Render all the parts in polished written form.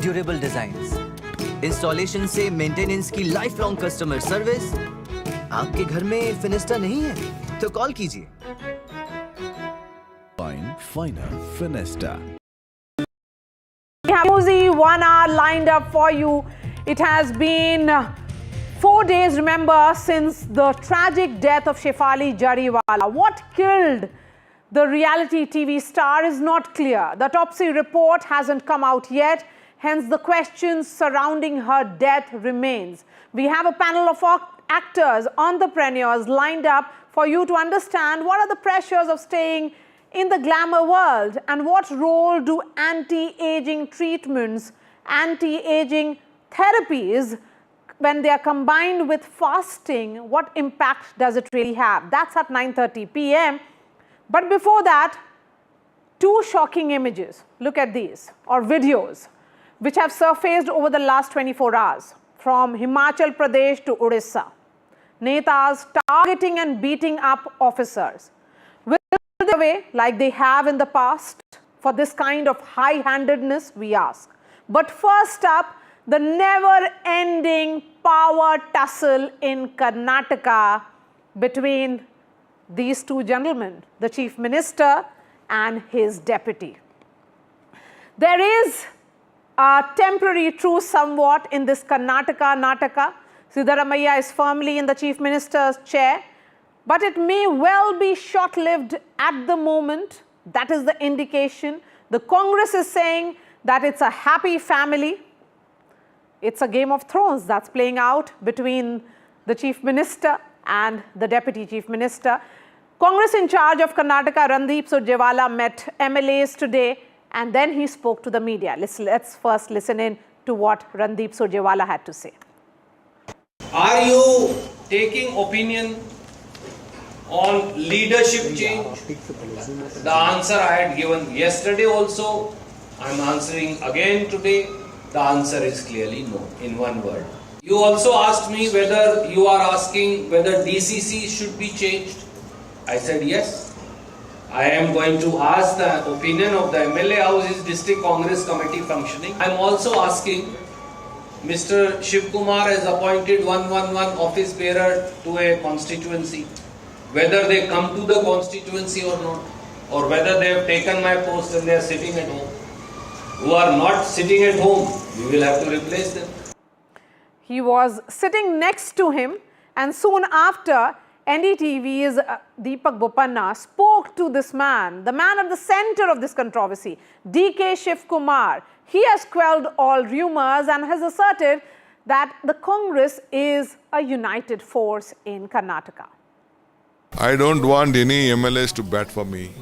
Durable designs, installation से maintenance की life long customer service. आपके घर में फिनिस्टा नहीं है तो कॉल कीजिए। Finer Finesta. Hamuzi, 1 hour lined up for you. It has been 4 days, remember, since the tragic death of Shafali Jariwala. What killed the reality TV star is not clear. The autopsy report hasn't come out yet. Hence, the questions surrounding her death remains. We have a panel of actors, entrepreneurs lined up for you to understand what are the pressures of staying in the glamour world and what role do anti-aging treatments, anti-aging therapies, when they are combined with fasting, what impact does it really have? That's at 9:30 p.m. But before that, 2 shocking images, look at these, or videos, which have surfaced over the last 24 hours from Himachal Pradesh to Odisha. Netas targeting and beating up officers. Will they away like they have in the past for this kind of high-handedness, we ask. But first up, the never-ending power tussle in Karnataka between these 2 gentlemen, the Chief Minister and his deputy. There is a temporary truce somewhat in this Karnataka Nataka. Siddaramaiah is firmly in the Chief Minister's chair, but it may well be short-lived at the moment. That is the indication. The Congress is saying that it's a happy family. It's a Game of Thrones that's playing out between the Chief Minister and the Deputy Chief Minister. Congress in charge of Karnataka, Randeep Surjewala, met MLAs today and then he spoke to the media. Let's first listen in to what Randeep Surjewala had to say. Are you taking opinion on leadership change? The answer I had given yesterday also, I am answering again today. The answer is clearly no, in one word. You also asked me whether you are asking whether DCC should be changed. I said yes. I am going to ask the opinion of the MLA, how is District Congress Committee functioning. I am also asking Mr. Shivakumar has appointed 111 office bearer to a constituency, whether they come to the constituency or not, or whether they have taken my post and they are sitting at home. Who are not sitting at home, we will have to replace them. He was sitting next to him, and soon after, NDTV's Deepak Bopanna spoke to this man, the man at the center of this controversy, DK Shivkumar. He has quelled all rumors and has asserted that the Congress is a united force in Karnataka. I don't want any MLAs to bat for me.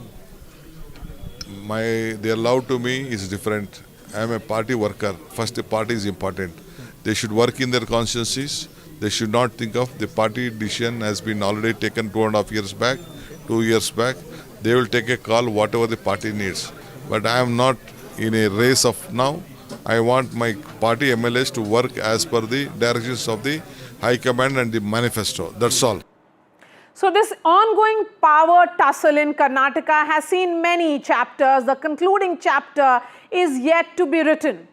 Their love to me is different. I am a party worker. First, the party is important. They should work in their constituencies. They should not think of the party decision has been already taken 2.5 years back, 2 years back. They will take a call whatever the party needs. But I am not in a race of now. I want my party MLAs to work as per the directions of the High Command and the manifesto. That's all. So this ongoing power tussle in Karnataka has seen many chapters. The concluding chapter is yet to be written.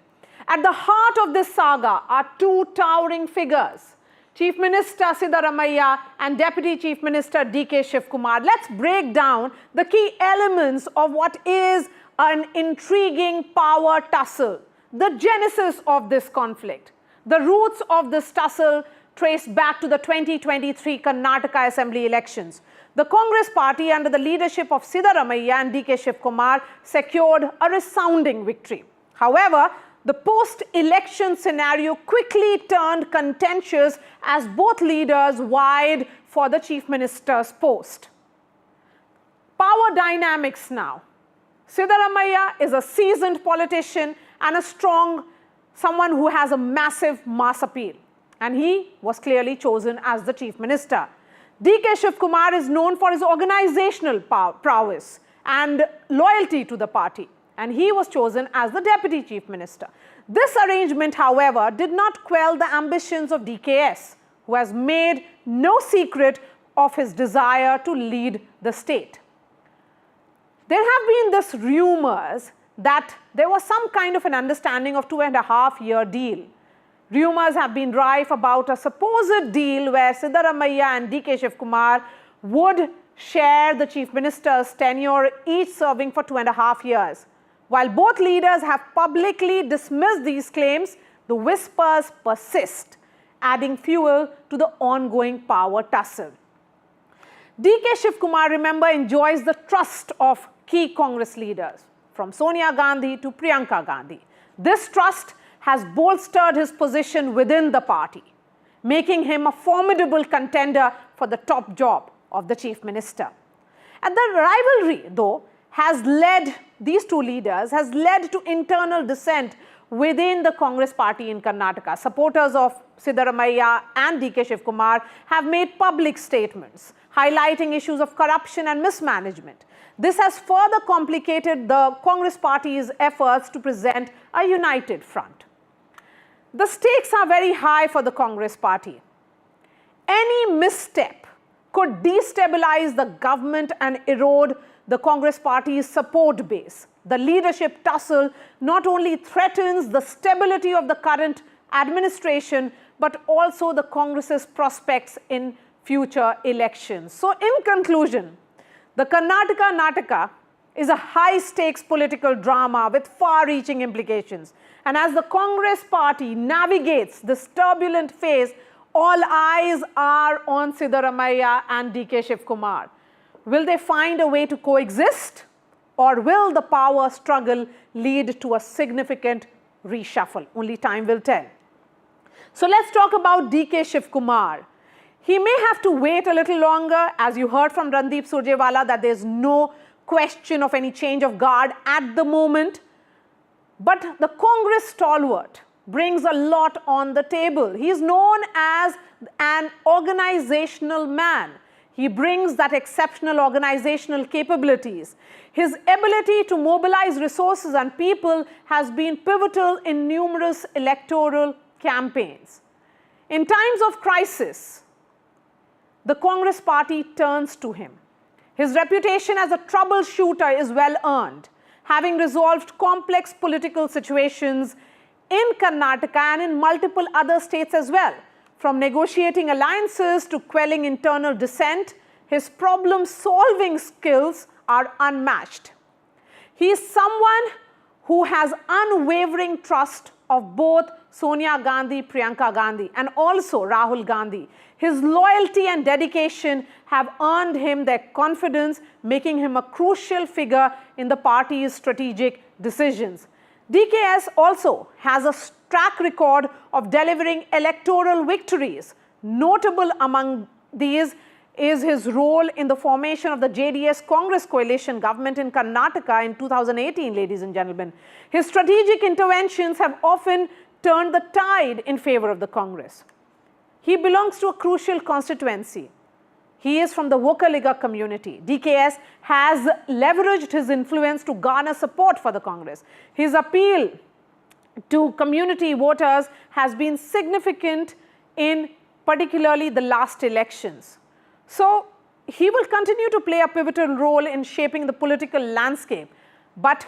At the heart of this saga are 2 towering figures, Chief Minister Siddaramaiah and Deputy Chief Minister DK Shivkumar. Let's break down the key elements of what is an intriguing power tussle, the genesis of this conflict. The roots of this tussle trace back to the 2023 Karnataka Assembly elections. The Congress party under the leadership of Siddaramaiah and DK Shivkumar secured a resounding victory. However, the post-election scenario quickly turned contentious as both leaders vied for the Chief Minister's post. Power dynamics now. Siddaramaiah is a seasoned politician and someone who has a massive mass appeal. And he was clearly chosen as the Chief Minister. DK Shivkumar is known for his organizational prowess and loyalty to the party, and he was chosen as the Deputy Chief Minister. This arrangement, however, did not quell the ambitions of DKS, who has made no secret of his desire to lead the state. There have been these rumors that there was some kind of an understanding of 2.5-year deal. Rumors have been rife about a supposed deal where Siddaramaiah and DK Shivkumar would share the chief minister's tenure, each serving for 2.5 years. While both leaders have publicly dismissed these claims, the whispers persist, adding fuel to the ongoing power tussle. DK Shivkumar, remember, enjoys the trust of key Congress leaders, from Sonia Gandhi to Priyanka Gandhi. This trust has bolstered his position within the party, making him a formidable contender for the top job of the chief minister. And the rivalry, though, these two leaders has led to internal dissent within the Congress party in Karnataka. Supporters of Siddaramaiah and DK Shivkumar have made public statements highlighting issues of corruption and mismanagement. This has further complicated the Congress party's efforts to present a united front. The stakes are very high for the Congress party. Any misstep could destabilize the government and erode the Congress party's support base. The leadership tussle not only threatens the stability of the current administration, but also the Congress's prospects in future elections. So in conclusion, the Karnataka Nataka is a high-stakes political drama with far-reaching implications. And as the Congress party navigates this turbulent phase, all eyes are on Siddaramaiah and DK Shivkumar. Will they find a way to coexist, or will the power struggle lead to a significant reshuffle? Only time will tell. So let's talk about DK Shivkumar. He may have to wait a little longer, as you heard from Randeep Surjewala, that there's no question of any change of guard at the moment. But the Congress stalwart brings a lot on the table. He is known as an organizational man. He brings that exceptional organizational capabilities. His ability to mobilize resources and people has been pivotal in numerous electoral campaigns. In times of crisis, the Congress party turns to him. His reputation as a troubleshooter is well earned, having resolved complex political situations in Karnataka and in multiple other states as well. From negotiating alliances to quelling internal dissent, his problem-solving skills are unmatched. He is someone who has unwavering trust of both Sonia Gandhi, Priyanka Gandhi, and also Rahul Gandhi. His loyalty and dedication have earned him their confidence, making him a crucial figure in the party's strategic decisions. DKS also has a track record of delivering electoral victories. Notable among these is his role in the formation of the JDS Congress coalition government in Karnataka in 2018, ladies and gentlemen. His strategic interventions have often turned the tide in favor of the Congress. He belongs to a crucial constituency. He is from the Vokaliga community. DKS has leveraged his influence to garner support for the Congress. His appeal to community voters has been significant in particularly the last elections. So he will continue to play a pivotal role in shaping the political landscape. But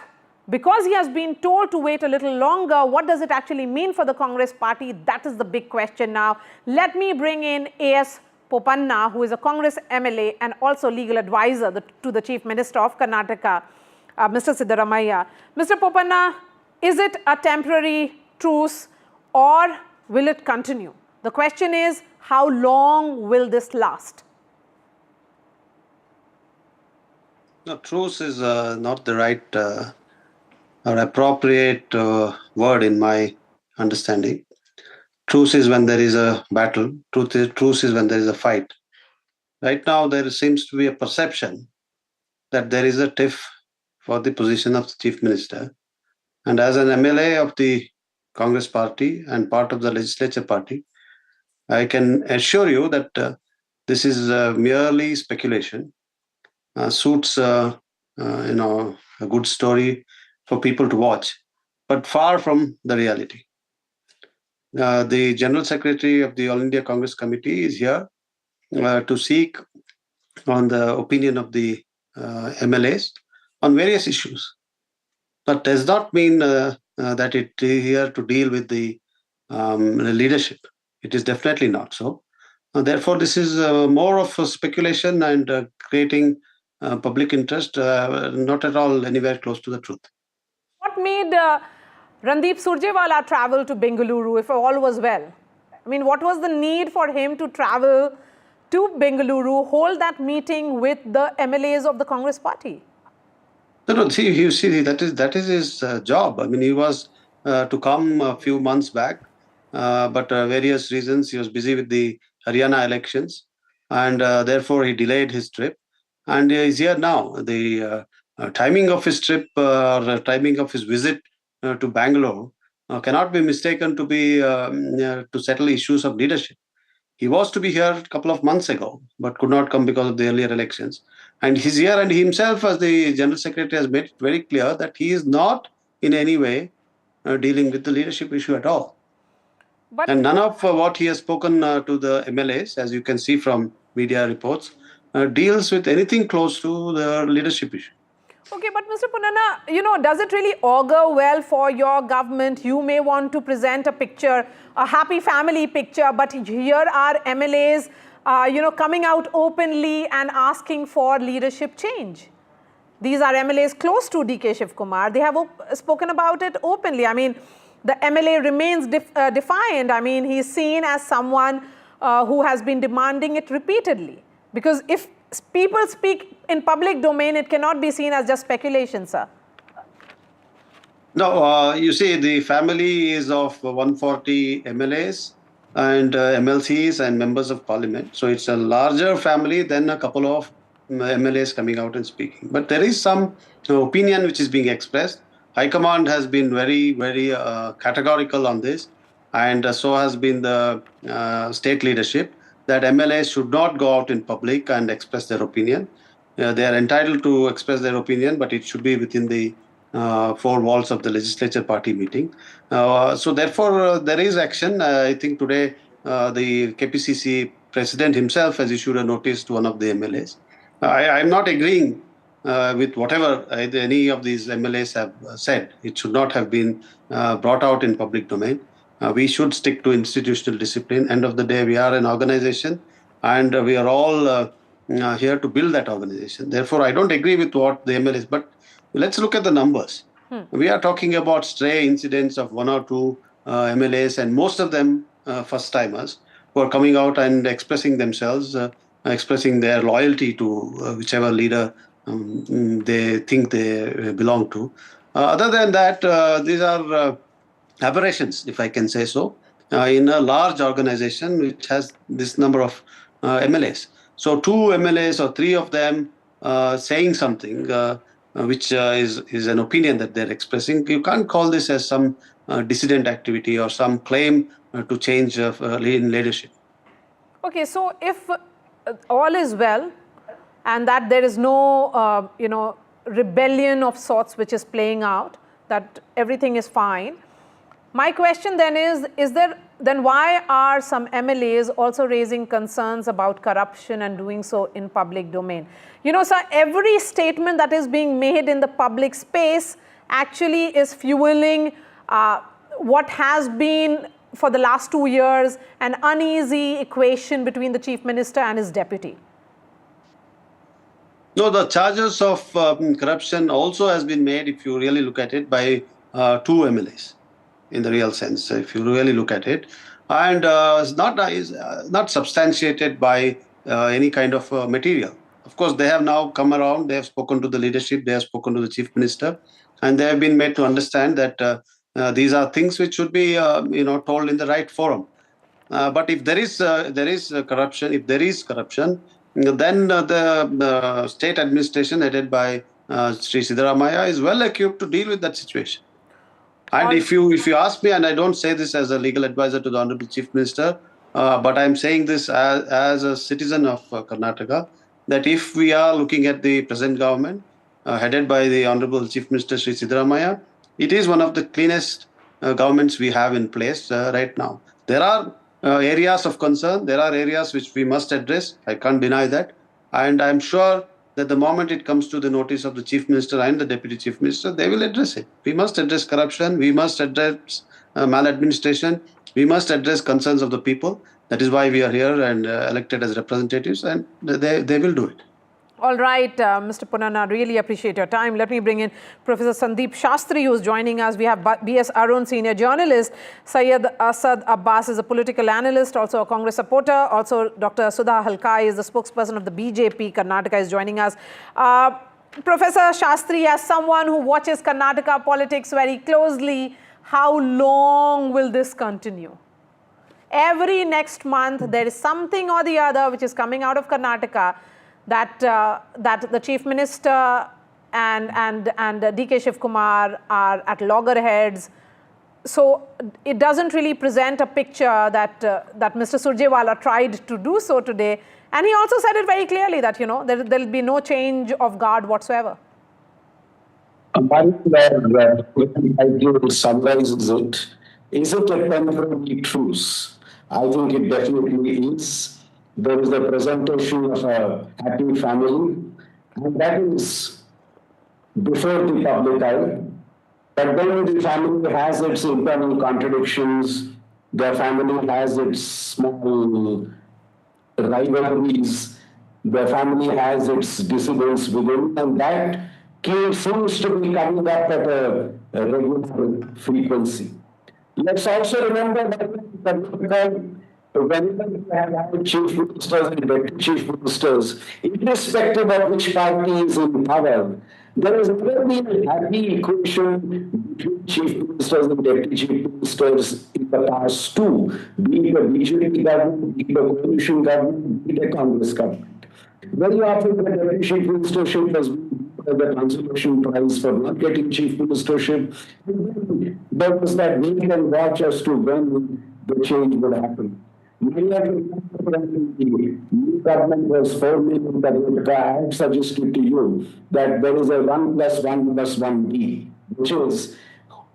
because he has been told to wait a little longer, what does it actually mean for the Congress party? That is the big question now. Let me bring in A.S. Popanna, who is a Congress MLA and also legal advisor to the Chief Minister of Karnataka, Mr. Siddaramaiah. Mr. Popanna, is it a temporary truce or will it continue? The question is, how long will this last? No, truce is not the right or appropriate word in my understanding. Truce is when there is a battle. Truce is when there is a fight. Right now, there seems to be a perception that there is a tiff for the position of the Chief Minister. And as an MLA of the Congress party and part of the legislature party, I can assure you that this is merely speculation. Suits a good story for people to watch, but far from the reality. The General Secretary of the All India Congress Committee is here to seek on the opinion of the MLAs on various issues. That does not mean that it is here to deal with the leadership. It is definitely not so. Therefore, this is more of a speculation and creating public interest, not at all anywhere close to the truth. What made Randeep Surjewala travel to Bengaluru if all was well? I mean, what was the need for him to travel to Bengaluru, hold that meeting with the MLAs of the Congress party? No, see, you see, that is his job. I mean, he was to come a few months back, but various reasons he was busy with the Haryana elections, and therefore he delayed his trip. And he is here now. The timing of his trip or timing of his visit to Bangalore cannot be mistaken to be to settle issues of leadership. He was to be here a couple of months ago, but could not come because of the earlier elections. And he's here, and he himself, as the General Secretary, has made it very clear that he is not in any way dealing with the leadership issue at all. But And none of what he has spoken to the MLAs, as you can see from media reports, deals with anything close to the leadership issue. okay, but Mr. Punana, does it really augur well for your government? You may want to present a picture, a happy family picture, but here are MLAs, coming out openly and asking for leadership change. These are MLAs close to DK Shivkumar. They have spoken about it openly. I mean, the MLA remains defiant. I mean, he's seen as someone who has been demanding it repeatedly. Because if people speak in public domain, it cannot be seen as just speculation, sir. No, you see, the family is of 140 MLAs and MLCs and members of parliament. So it's a larger family than a couple of MLAs coming out and speaking. But there is some opinion which is being expressed. High Command has been very, very categorical on this, and so has been the state leadership, that MLAs should not go out in public and express their opinion. They are entitled to express their opinion, but it should be within the four walls of the legislature party meeting. So therefore, there is action. I think today the KPCC president himself has issued a notice to one of the MLAs. I'm not agreeing with whatever any of these MLAs have said. It should not have been brought out in public domain. We should stick to institutional discipline. End of the day, we are an organization, and we are all here to build that organization. Therefore, I don't agree with what the MLAs, but let's look at the numbers. We are talking about stray incidents of one or two MLAs, and most of them first-timers who are coming out and expressing themselves, expressing their loyalty to whichever leader they think they belong to. Other than that, these are aberrations, if I can say so, in a large organization which has this number of MLAs. So two MLAs or three of them saying something which is an opinion that they're expressing, you can't call this as some dissident activity or some claim to change in leadership. Okay, so if all is well and that there is no, rebellion of sorts which is playing out, that everything is fine, my question then is there, then why are some MLAs also raising concerns about corruption and doing so in public domain? Sir, every statement that is being made in the public space actually is fueling what has been for the last 2 years an uneasy equation between the Chief Minister and his deputy. No, the charges of corruption also has been made, if you really look at it, by two MLAs. In the real sense, if you really look at it, and it's not substantiated by any kind of material. Of course, they have now come around. They have spoken to the leadership. They have spoken to the Chief Minister, and they have been made to understand that these are things which should be, told in the right forum. But if there is corruption, then the state administration headed by Sri Siddaramaiah is well equipped to deal with that situation. And if you ask me, and I don't say this as a legal advisor to the Honorable Chief Minister, but I'm saying this as a citizen of Karnataka, that if we are looking at the present government, headed by the Honorable Chief Minister Sri Siddaramaiah, it is one of the cleanest governments we have in place right now. There are areas of concern. There are areas which we must address. I can't deny that. And I'm sure that the moment it comes to the notice of the Chief Minister and the Deputy Chief Minister, they will address it. We must address corruption. We must address maladministration. We must address concerns of the people. That is why we are here and elected as representatives, and they will do it. All right, Mr. Punana, really appreciate your time. Let me bring in Professor Sandeep Shastri, who is joining us. We have B.S. Arun, senior journalist. Syed Asad Abbas is a political analyst, also a Congress supporter. Also, Dr. Sudha Halkai is the spokesperson of the BJP. Karnataka is joining us. Professor Shastri, as someone who watches Karnataka politics very closely, how long will this continue? Every next month, there is something or the other which is coming out of Karnataka that the Chief Minister and DK Shivkumar are at loggerheads. So it doesn't really present a picture that Mr. Surjewala tried to do so today. And he also said it very clearly that, there will be no change of guard whatsoever. One I will summarize it. Is it a temporary truce? I think it definitely is. There is the presentation of a happy family, and that is before the public eye. But then the family has its internal contradictions, the family has its small rivalries, the family has its dissidents within, and that seems to be coming up at a regular frequency. Let's also remember that whenever you have had chief ministers and deputy chief ministers, irrespective of which party is in power, there has never been a happy equation between chief ministers and deputy chief ministers in the past too, be it a BJP government, be it a coalition government, be it a Congress government. Very often the deputy chief ministership has been the consolation prize for not getting chief ministership. There was that wait and watch as to when the change would happen. Many of the new government was forming in Karnataka. I had suggested to you that there is a 1+1+1B, which is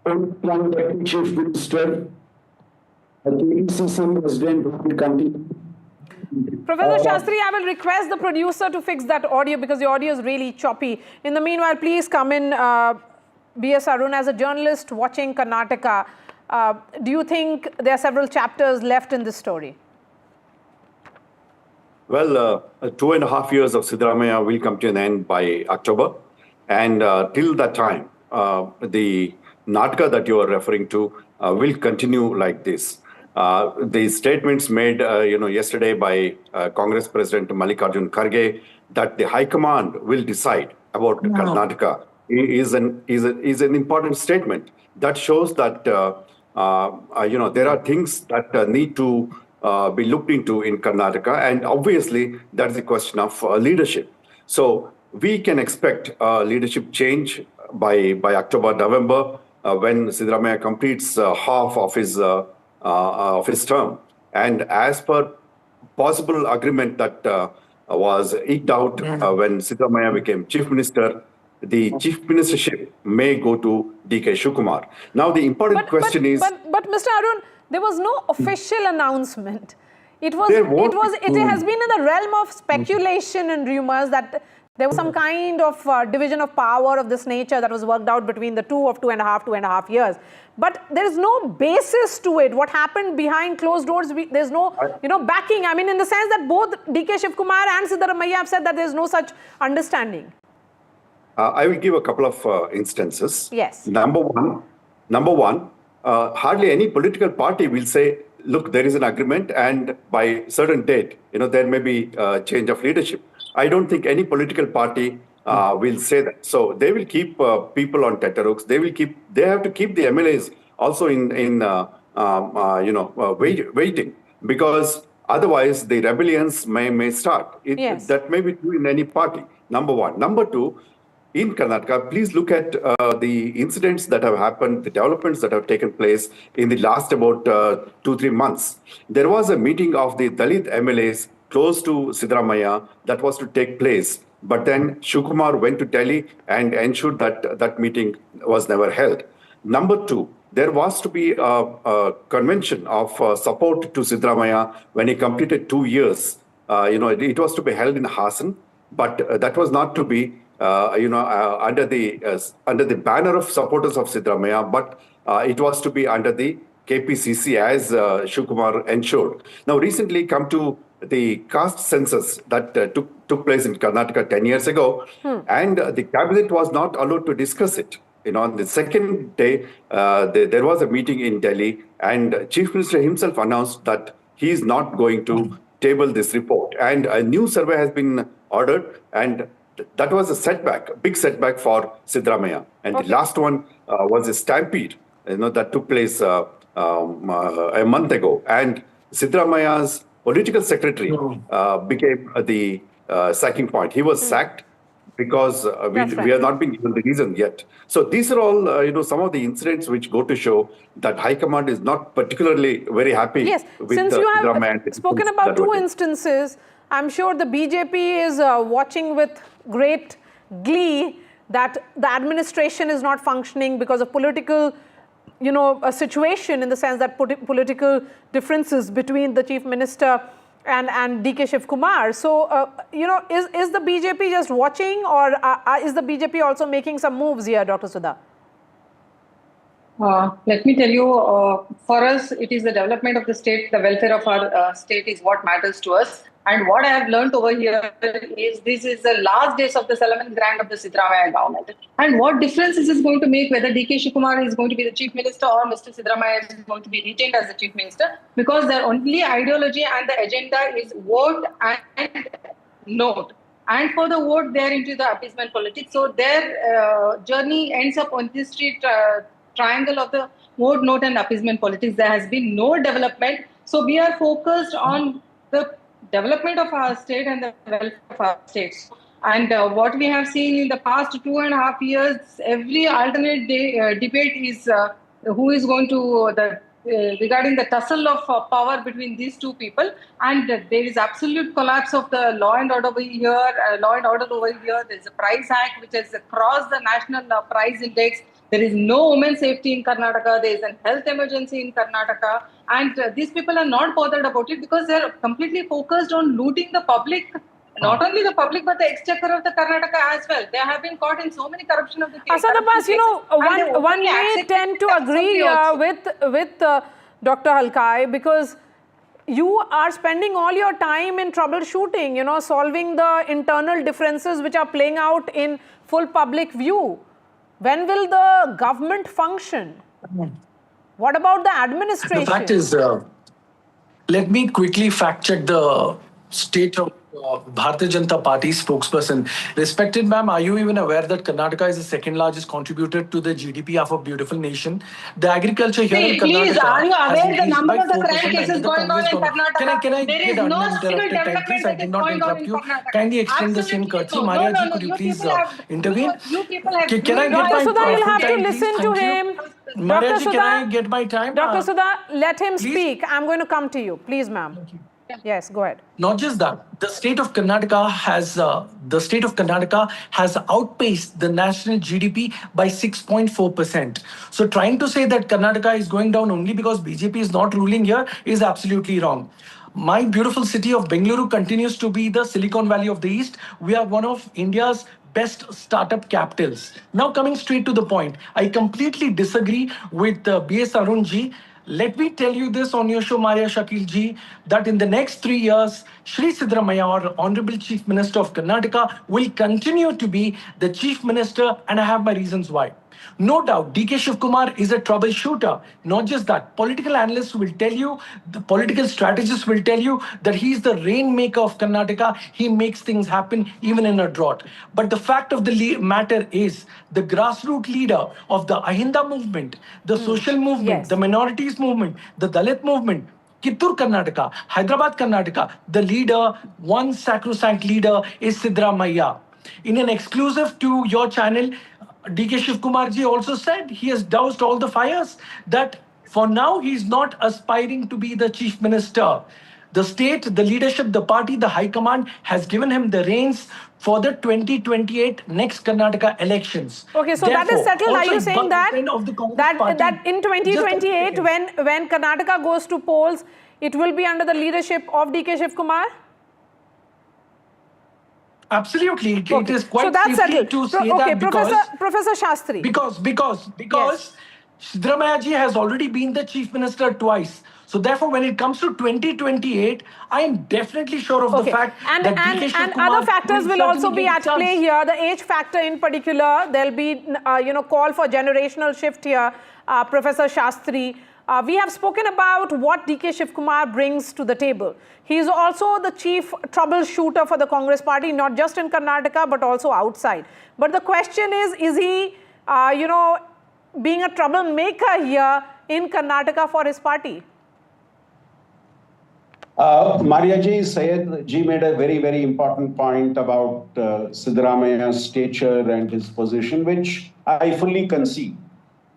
only one deputy chief minister, a KPCC president will continue. Professor Shastri, I will request the producer to fix that audio because the audio is really choppy. In the meanwhile, please come in, B.S. Arun, as a journalist watching Karnataka. Do you think there are several chapters left in this story? Well, 2.5 years of Siddaramaiah will come to an end by October. And till that time, the Nataka that you are referring to will continue like this. The statements made yesterday by Congress President Mallikarjun Kharge that the High Command will decide about Karnataka is an important statement. That shows that there are things that need to be looked into in Karnataka, and obviously that is a question of leadership. So we can expect leadership change by October, November, when Siddaramaiah completes half of his term. And as per possible agreement that was eked out when Siddaramaiah became chief minister, the chief ministership may go to DK Shivakumar. Now the important question is... But Mr. Arun, there was no official announcement. It has been in the realm of speculation and rumors that there was some kind of division of power of this nature that was worked out between the two and a half years. But there is no basis to it. What happened behind closed doors, there's no backing. I mean, in the sense that both DK Shivkumar and Siddaramaiah have said that there's no such understanding. I will give a couple of instances. Yes. Number one, hardly any political party will say, look, there is an agreement and by certain date, there may be a change of leadership. I don't think any political party will say that. So they will keep people on tenterhooks. They have to keep the MLAs also waiting, because otherwise the rebellions may start. Yes. That may be true in any party. Number one. Number two, in Karnataka, please look at the incidents that have happened, the developments that have taken place in the last about 2-3 months. There was a meeting of the Dalit MLAs close to Siddaramaiah that was to take place. But then Shivakumar went to Delhi and ensured that that meeting was never held. Number two, there was to be a convention of support to Siddaramaiah when he completed 2 years. It was to be held in Hassan. but that was not to be, under the banner of supporters of Siddaramaiah, but it was to be under the KPCC, as Shivakumar ensured. Now, recently come to the caste census that took place in Karnataka 10 years ago, and the cabinet was not allowed to discuss it. On the second day, there was a meeting in Delhi, and Chief Minister himself announced that he is not going to table this report. And a new survey has been ordered, and that was a big setback for Siddaramaiah. And the last one was a stampede, that took place a month ago. And Siddaramaiah's political secretary became the sacking point. He was sacked because we have not been given the reason yet. So these are all, some of the incidents which go to show that High Command is not particularly very happy with since you have Siddaramaiah. spoken about two instances, I'm sure the BJP is watching with great glee that the administration is not functioning because of political, a situation, in the sense that political differences between the Chief Minister and DK Shivkumar. So, is the BJP just watching, or is the BJP also making some moves here, Dr. Sudha? Let me tell you, for us, it is the development of the state, the welfare of our state is what matters to us. And what I have learned over here is this is the last days of the Solomon grant of the Siddaramaiah government. And what difference is this going to make whether DK Shivakumar is going to be the Chief Minister or Mr. Siddaramaiah is going to be retained as the Chief Minister? Because their only ideology and the agenda is vote and note. And for the vote, they are into the appeasement politics. So their journey ends up on this triangle of the vote, note and appeasement politics. There has been no development. So we are focused on the development of our state and the welfare of our states. And what we have seen in the past 2.5 years, every alternate debate is who is going to, regarding the tussle of power between these two people. And there is absolute collapse of the law and order over here. There is a price hike which has crossed the national price index. There is no women's safety in Karnataka. There is a health emergency in Karnataka. And these people are not bothered about it because they are completely focused on looting the public. Not only the public, but the exchequer of the Karnataka as well. They have been caught in so many corruption of the case. Asad Abbas, one may tend to agree with Dr. Halkai, because you are spending all your time in troubleshooting, solving the internal differences which are playing out in full public view. When will the government function? What about the administration? The fact is, let me quickly fact check the state of Bharatiya Janata Party spokesperson. Respected ma'am, are you even aware that Karnataka is the second largest contributor to the GDP of a beautiful nation? The agriculture here in Karnataka. Please, are you aware the number of the crime cases going on in Karnataka? Can I there is get no uninterrupted time, please? I did not interrupt you. Kindly extend the same courtesy. Maria ji, could you please intervene? Can I get my Dr. Sudha, you'll have to time, listen please? to Thank him. you. Maria Dr. ji, Sudha, can I get my time? Dr. Sudha, let him please? speak. I'm going to come to you. Please, ma'am. Yes, go ahead. Not just that, the state of Karnataka has outpaced the national GDP by 6.4%. So trying to say that Karnataka is going down only because BJP is not ruling here is absolutely wrong. My beautiful city of Bengaluru continues to be the Silicon Valley of the East. We are one of India's best startup capitals. Now coming straight to the point, I completely disagree with B.S. Arunji. Let me tell you this on your show, Maria Shakil ji, that in the next 3 years, Shri Siddaramaiah, or Honorable Chief Minister of Karnataka, will continue to be the Chief Minister, and I have my reasons why. No doubt, DK Shivakumar is a troubleshooter. Not just that, political analysts will tell you, the political strategists will tell you that he is the rainmaker of Karnataka. He makes things happen even in a drought. But the fact of the matter is, the grassroots leader of the Ahinda movement, the social movement, the minorities movement, the Dalit movement, Kittur Karnataka, Hyderabad Karnataka, the leader, one sacrosanct leader is Siddaramaiah. In an exclusive to your channel, DK Shivkumar ji also said he has doused all the fires, that for now he's not aspiring to be the chief minister. The state, the leadership, the party, the high command has given him the reins for the 2028 next Karnataka elections. Okay, so therefore, that is settled. Are you saying that in 2028, when Karnataka goes to polls, it will be under the leadership of DK Shivkumar? Absolutely, it is So quite that's silly settled. to say Okay, that because Professor Shastri. because Siddaramaiah ji has already been the chief minister twice. So therefore, when it comes to 2028, I am definitely sure of the fact and that DK and Shivkumar other factors will also certainly be get at a chance. play here. The age factor in particular, there'll be call for generational shift here. Professor Shastri, we have spoken about what DK Shivkumar brings to the table. He is also the chief troubleshooter for the Congress party, not just in Karnataka but also outside. But the question is he being a troublemaker here in Karnataka for his party? Maria ji, Syed ji made a very, very important point about Siddaramaiah's stature and his position, which I fully concede.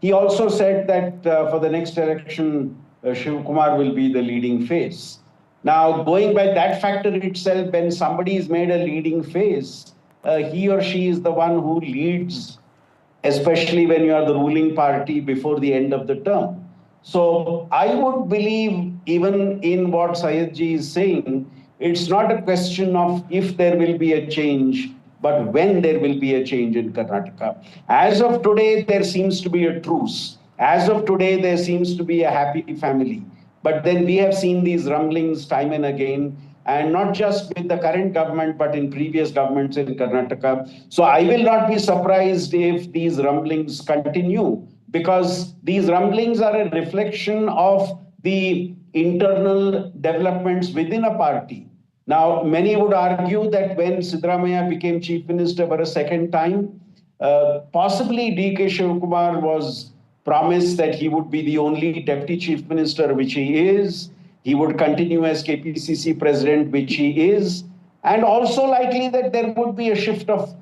He also said that for the next election, Shivakumar will be the leading face. Now, going by that factor itself, when somebody is made a leading face, he or she is the one who leads, especially when you are the ruling party before the end of the term. So I would believe, even in what Syedji is saying, it's not a question of if there will be a change, but when there will be a change in Karnataka. As of today, there seems to be a truce. As of today, there seems to be a happy family. But then we have seen these rumblings time and again, and not just with the current government, but in previous governments in Karnataka. So I will not be surprised if these rumblings continue, because these rumblings are a reflection of the internal developments within a party. Now, many would argue that when Siddaramaiah became chief minister for a second time, possibly DK Shivakumar was promised that he would be the only deputy chief minister, which he is. He would continue as KPCC president, which he is. And also likely that there would be a shift of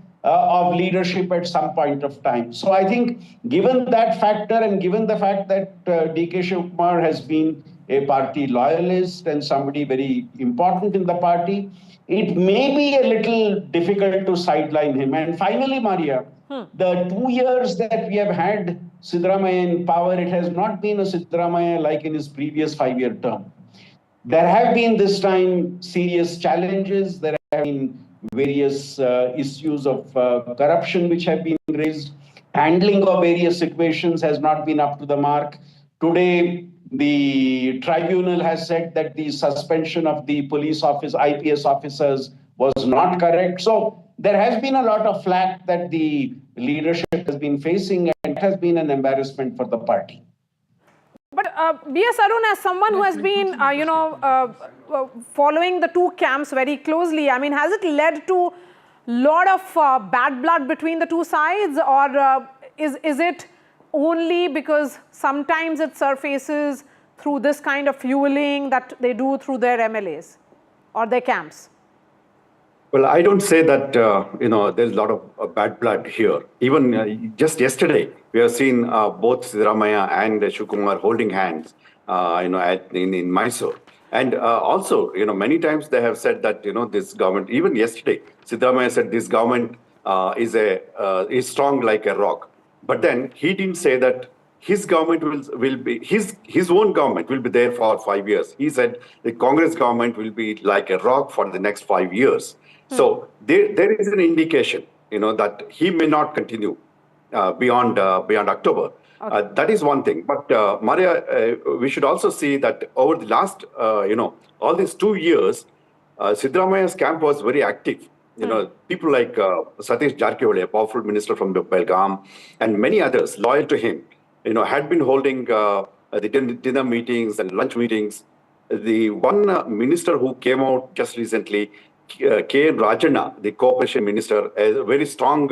leadership at some point of time. So I think given that factor and given the fact that DK Shivakumar has been a party loyalist and somebody very important in the party, it may be a little difficult to sideline him. And finally, Maria, the 2 years that we have had Siddaramaiah in power, it has not been a Siddaramaiah like in his previous 5-year term. There have been this time serious challenges. There have been various issues of corruption which have been raised. Handling of various situations has not been up to the mark. Today, the tribunal has said that the suspension of the IPS officers was not correct. So there has been a lot of flack that the leadership has been facing, and it has been an embarrassment for the party. But B.S. Arun, as someone who has been, following the two camps very closely, I mean, has it led to a lot of bad blood between the two sides, or is it only because sometimes it surfaces through this kind of fueling that they do through their MLAs or their camps? Well, I don't say that, there's a lot of bad blood here. Even just yesterday, we have seen both Siddaramaiah and Shivakumar holding hands, in Mysore. And also, many times they have said that, this government, even yesterday, Siddaramaiah said this government is strong like a rock. But then he didn't say that his government will be, his own government will be there for 5 years. He said the Congress government will be like a rock for the next 5 years. So there is an indication, that he may not continue beyond October. Okay. That is one thing. But Maria, we should also see that over the last, all these 2 years, Siddaramaiah's camp was very active. People like Satish Jariwala, a powerful minister from Belgaum, and many others loyal to him, had been holding the dinner meetings and lunch meetings. The one minister who came out just recently, K. Rajana, the cooperation minister, a very strong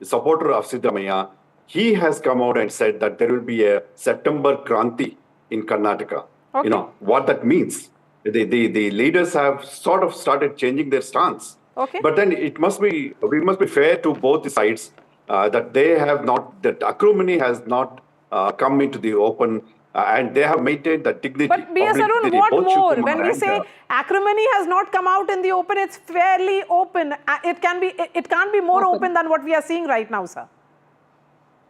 supporter of Siddaramaiah, he has come out and said that there will be a September Kranti in Karnataka. Okay. What that means. The leaders have sort of started changing their stance. Okay. But then we must be fair to both the sides, that that acrimony has not come into the open, and they have maintained that dignity. But B.S. Arun, what more? When we say acrimony has not come out in the open, it's fairly open. It can't be more open than what we are seeing right now, sir.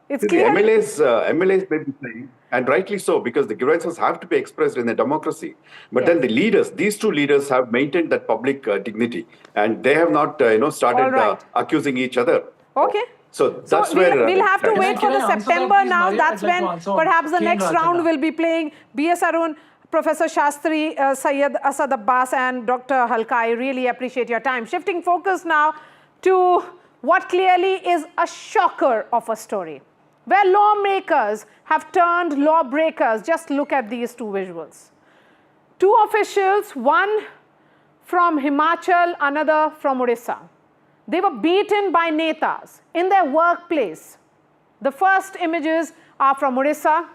It's clear. The MLAs may be saying, And rightly so, because the grievances have to be expressed in a democracy. But then the leaders, these two leaders have maintained that public dignity, and they have not, started accusing each other. Okay. So that's where we'll have to wait for the September please, now. Maria? That's I'd like when to answer on perhaps the K. next Rajana. round will be playing B.S. Arun, Professor Shastri, Syed Asad Abbas and Dr. Halka. I really appreciate your time. Shifting focus now to what clearly is a shocker of a story, where lawmakers have turned lawbreakers. Just look at these two visuals. Two officials, one from Himachal, another from Odisha. They were beaten by netas in their workplace. The first images are from Odisha.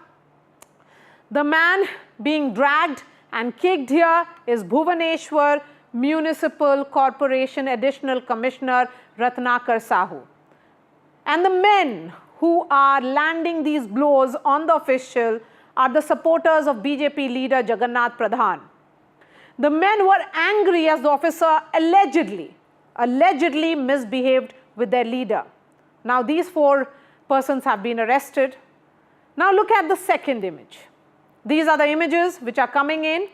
The man being dragged and kicked here is Bhubaneswar Municipal Corporation Additional Commissioner Ratnakar Sahu. And the men who are landing these blows on the official are the supporters of BJP leader Jagannath Pradhan. The men were angry as the officer allegedly misbehaved with their leader. Now these four persons have been arrested. Now look at the second image. These are the images which are coming in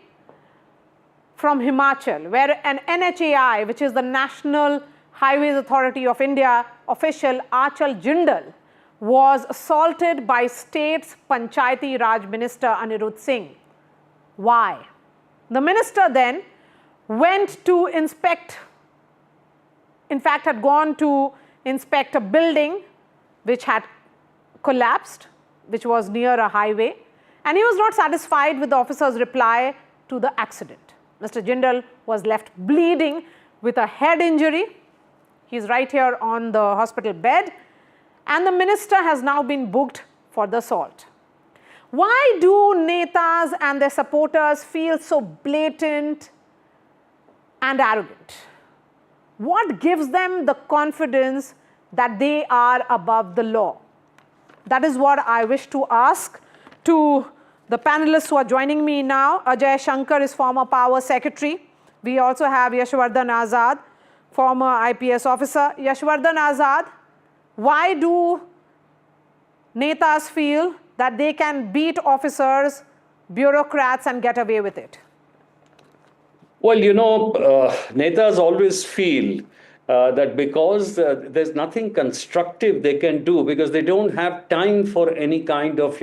from Himachal, where an NHAI, which is the National Highways Authority of India official Achal Jindal, was assaulted by state's Panchayati Raj Minister Anirudh Singh. Why? The minister then went to inspect, in fact had gone to inspect a building which had collapsed, which was near a highway, and he was not satisfied with the officer's reply to the accident. Mr. Jindal was left bleeding with a head injury. He's right here on the hospital bed, and the minister has now been booked for the assault. Why do netas and their supporters feel so blatant and arrogant? What gives them the confidence that they are above the law? That is what I wish to ask to the panelists who are joining me now. Ajay Shankar is former Power Secretary. We also have Yashwardhan Azad, former IPS officer. Yashwardhan Azad, why do netas feel that they can beat officers, bureaucrats and get away with it? Well, netas always feel that because there's nothing constructive they can do, because they don't have time for any kind of,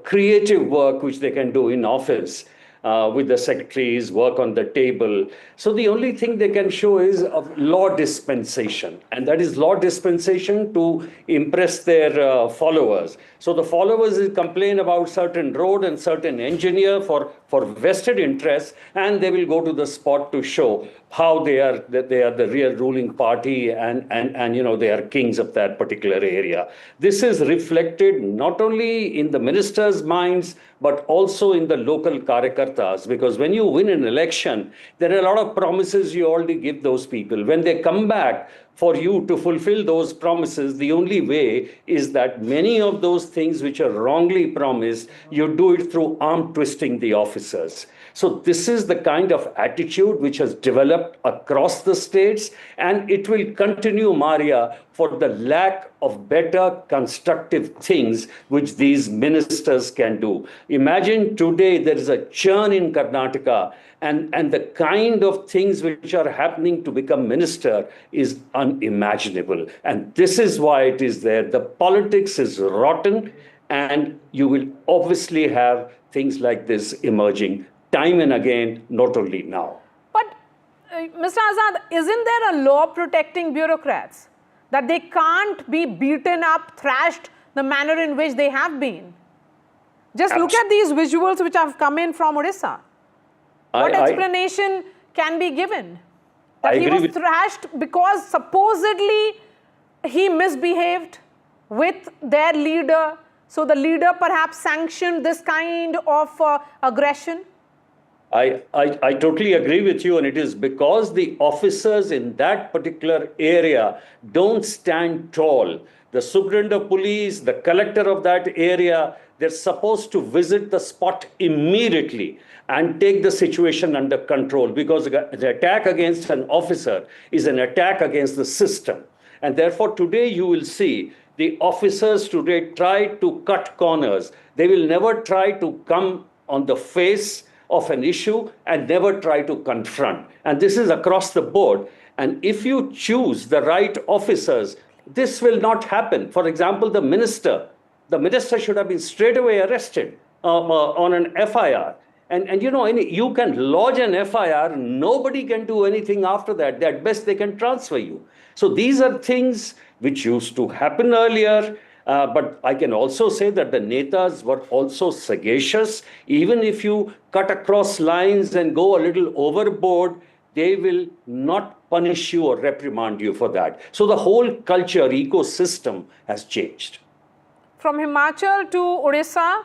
creative work which they can do in office. With the secretaries, work on the table. So the only thing they can show is of law dispensation, and that is law dispensation to impress their followers. So the followers will complain about certain road and certain engineer for vested interests, and they will go to the spot to show how they are the real ruling party and they are kings of that particular area. This is reflected not only in the ministers' minds, but also in the local karyakartas, because when you win an election, there are a lot of promises you already give those people. When they come back, for you to fulfill those promises, the only way is that many of those things which are wrongly promised, you do it through arm twisting the officers. So this is the kind of attitude which has developed across the states, and it will continue, Maria, for the lack of better constructive things which these ministers can do. Imagine today there is a churn in Karnataka, and the kind of things which are happening to become minister is unimaginable. And this is why it is there. The politics is rotten, and you will obviously have things like this emerging time and again, not only now. But Mr. Azad, isn't there a law protecting bureaucrats? That they can't be beaten up, thrashed the manner in which they have been? Just look at these visuals which have come in from Odisha. What explanation can be given? That he was thrashed because supposedly he misbehaved with their leader. So the leader perhaps sanctioned this kind of aggression? I totally agree with you, and it is because the officers in that particular area don't stand tall. The superintendent of police, the collector of that area, they're supposed to visit the spot immediately and take the situation under control, because the attack against an officer is an attack against the system. And therefore, today you will see The officers today try to cut corners. They will never try to come on the face of an issue and never try to confront. And this is across the board. And if you choose the right officers, this will not happen. For example, the minister should have been straight away arrested on an FIR. And you know, you can lodge an FIR, nobody can do anything after that. At best, they can transfer you. So these are things which used to happen earlier. But I can also say that the netas were also sagacious. Even if you cut across lines and go a little overboard, they will not punish you or reprimand you for that. So the whole culture, ecosystem has changed. From Himachal to Odisha,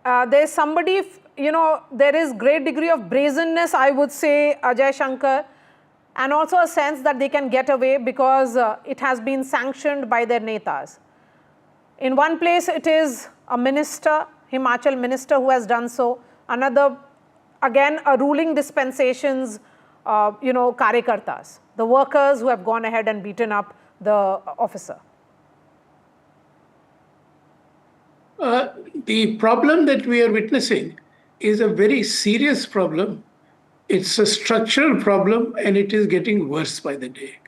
there is somebody, there is great degree of brazenness, I would say, Ajay Shankar, and also a sense that they can get away because it has been sanctioned by their netas. In one place, it is a minister, Himachal minister, who has done so. Another, again, a ruling dispensation's, karyakartas, the workers who have gone ahead and beaten up the officer. The problem that we are witnessing is a very serious problem. It's a structural problem, and it is getting worse by the day.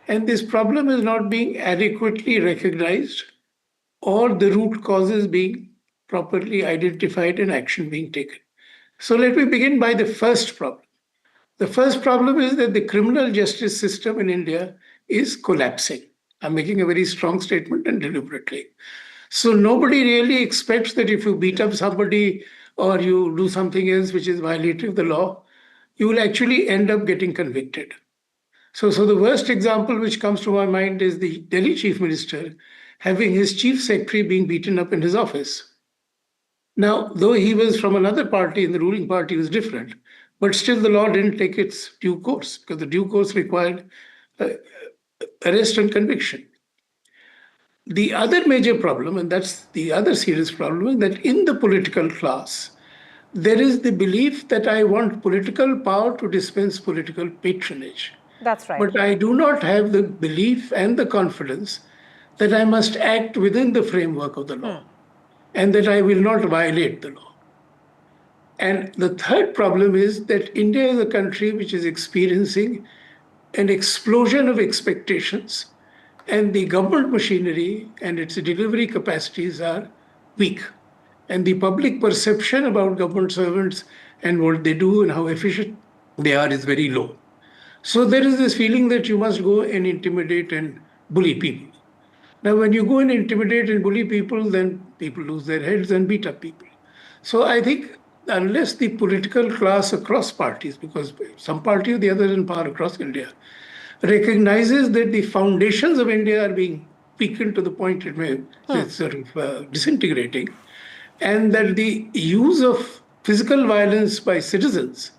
And this problem is not being adequately recognized, or the root causes being properly identified and action being taken. So let me begin by the first problem. The first problem is that the criminal justice system in India is collapsing. I'm making a very strong statement and deliberately. So nobody really expects that if you beat up somebody or you do something else which is violative of the law, you will actually end up getting convicted. So the worst example which comes to my mind is the Delhi chief minister having his chief secretary being beaten up in his office. Now, though he was from another party and the ruling party was different, but still the law didn't take its due course because the due course required arrest and conviction. The other major problem, and that's the other serious problem, is that in the political class, there is the belief that I want political power to dispense political patronage. That's right. But I do not have the belief and the confidence that I must act within the framework of the law and that I will not violate the law. And the third problem is that India is a country which is experiencing an explosion of expectations, and the government machinery and its delivery capacities are weak. And the public perception about government servants and what they do and how efficient they are is very low. So there is this feeling that you must go and intimidate and bully people. Now, when you go and intimidate and bully people, then people lose their heads and beat up people. So I think unless the political class across parties, because some party or the other is in power across India, recognizes that the foundations of India are being weakened to the point it may sort of disintegrating, and that the use of physical violence by citizens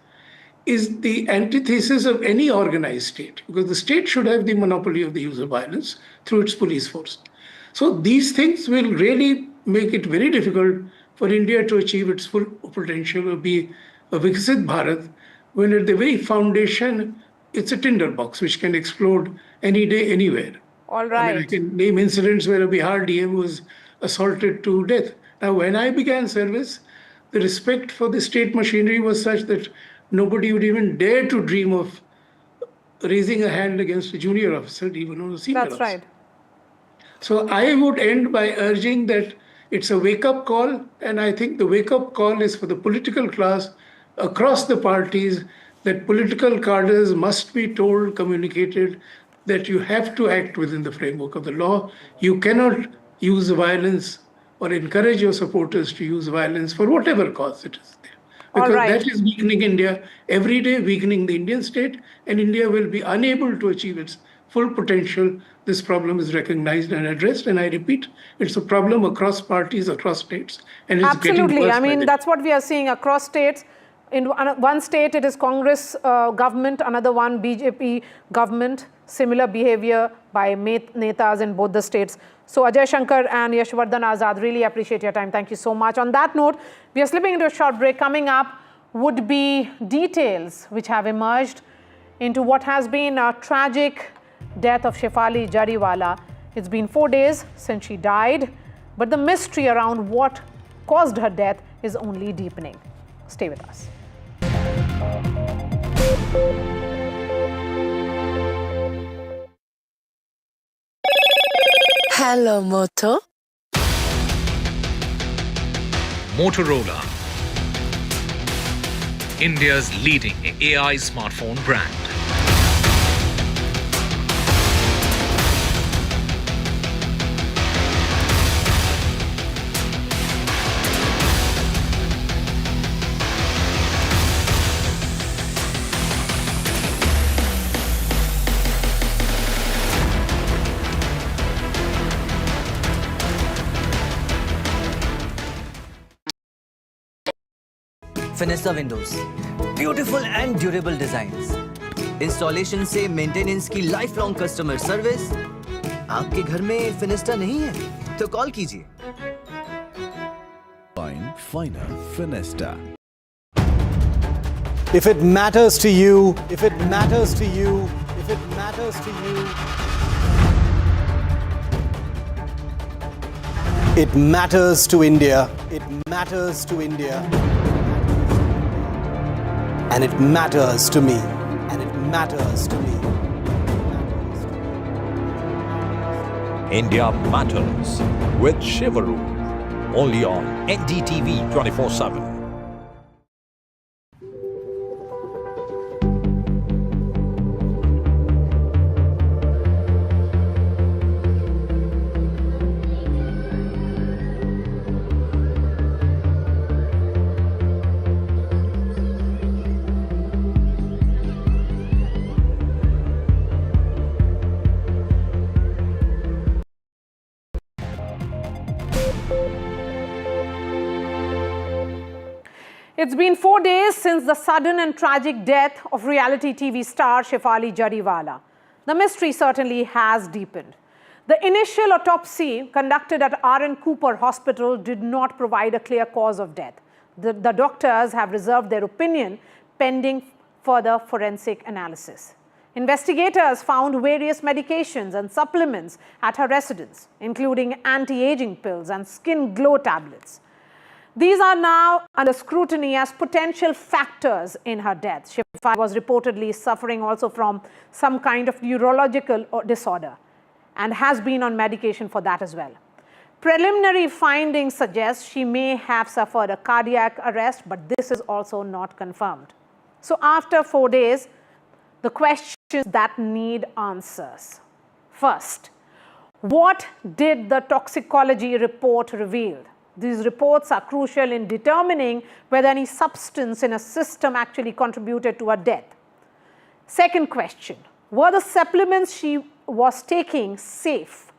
is the antithesis of any organized state, because the state should have the monopoly of the use of violence through its police force. So these things will really make it very difficult for India to achieve its full potential or be a Viksit Bharat, when at the very foundation, it's a tinderbox which can explode any day, anywhere. All right. I can name incidents where a Bihar DM was assaulted to death. Now, when I began service, the respect for the state machinery was such that nobody would even dare to dream of raising a hand against a junior officer, even on a senior officer. That's right. So I would end by urging that it's a wake-up call, and I think the wake-up call is for the political class across the parties, that political cadres must be told, communicated, that you have to act within the framework of the law. You cannot use violence or encourage your supporters to use violence for whatever cause it is there. Because that is weakening India, every day weakening the Indian state, and India will be unable to achieve its full potential. This problem is recognized and addressed, and I repeat, it's a problem across parties, across states, and it's getting worse. Absolutely. I mean, that's what we are seeing across states. In one state, it is Congress government, another one BJP government, similar behavior by netas in both the states. So Ajay Shankar and Yashwardhan Azad, really appreciate your time. Thank you so much. On that note, we are slipping into a short break. Coming up would be details which have emerged into what has been a tragic death of Shafali Jariwala It's been 4 days since she died, but the mystery around what caused her death is only deepening. Stay with us. Hello, Moto. Motorola, India's leading AI smartphone brand. Fenesta windows, beautiful and durable designs, installation से maintenance की life long customer service. आपके घर में फिनेस्टा नहीं है तो call कीजिए। Finer Finesta. If it matters to you, if it matters to you, if it matters to you, it matters to India, it matters to India, and it matters to me, and it matters to me. India Matters with Shivakumar, only on NDTV 24/7. It's been 4 days since the sudden and tragic death of reality TV star Shafali Jariwala. The mystery certainly has deepened. The initial autopsy conducted at R.N. Cooper Hospital did not provide a clear cause of death. The doctors have reserved their opinion pending further forensic analysis. Investigators found various medications and supplements at her residence, including anti-aging pills and skin glow tablets. These are now under scrutiny as potential factors in her death. Shivkumar was reportedly suffering also from some kind of neurological disorder and has been on medication for that as well. Preliminary findings suggest she may have suffered a cardiac arrest, but this is also not confirmed. So after 4 days, the questions that need answers. First, what did the toxicology report reveal? These reports are crucial in determining whether any substance in a system actually contributed to her death. Second question, were the supplements she was taking safe?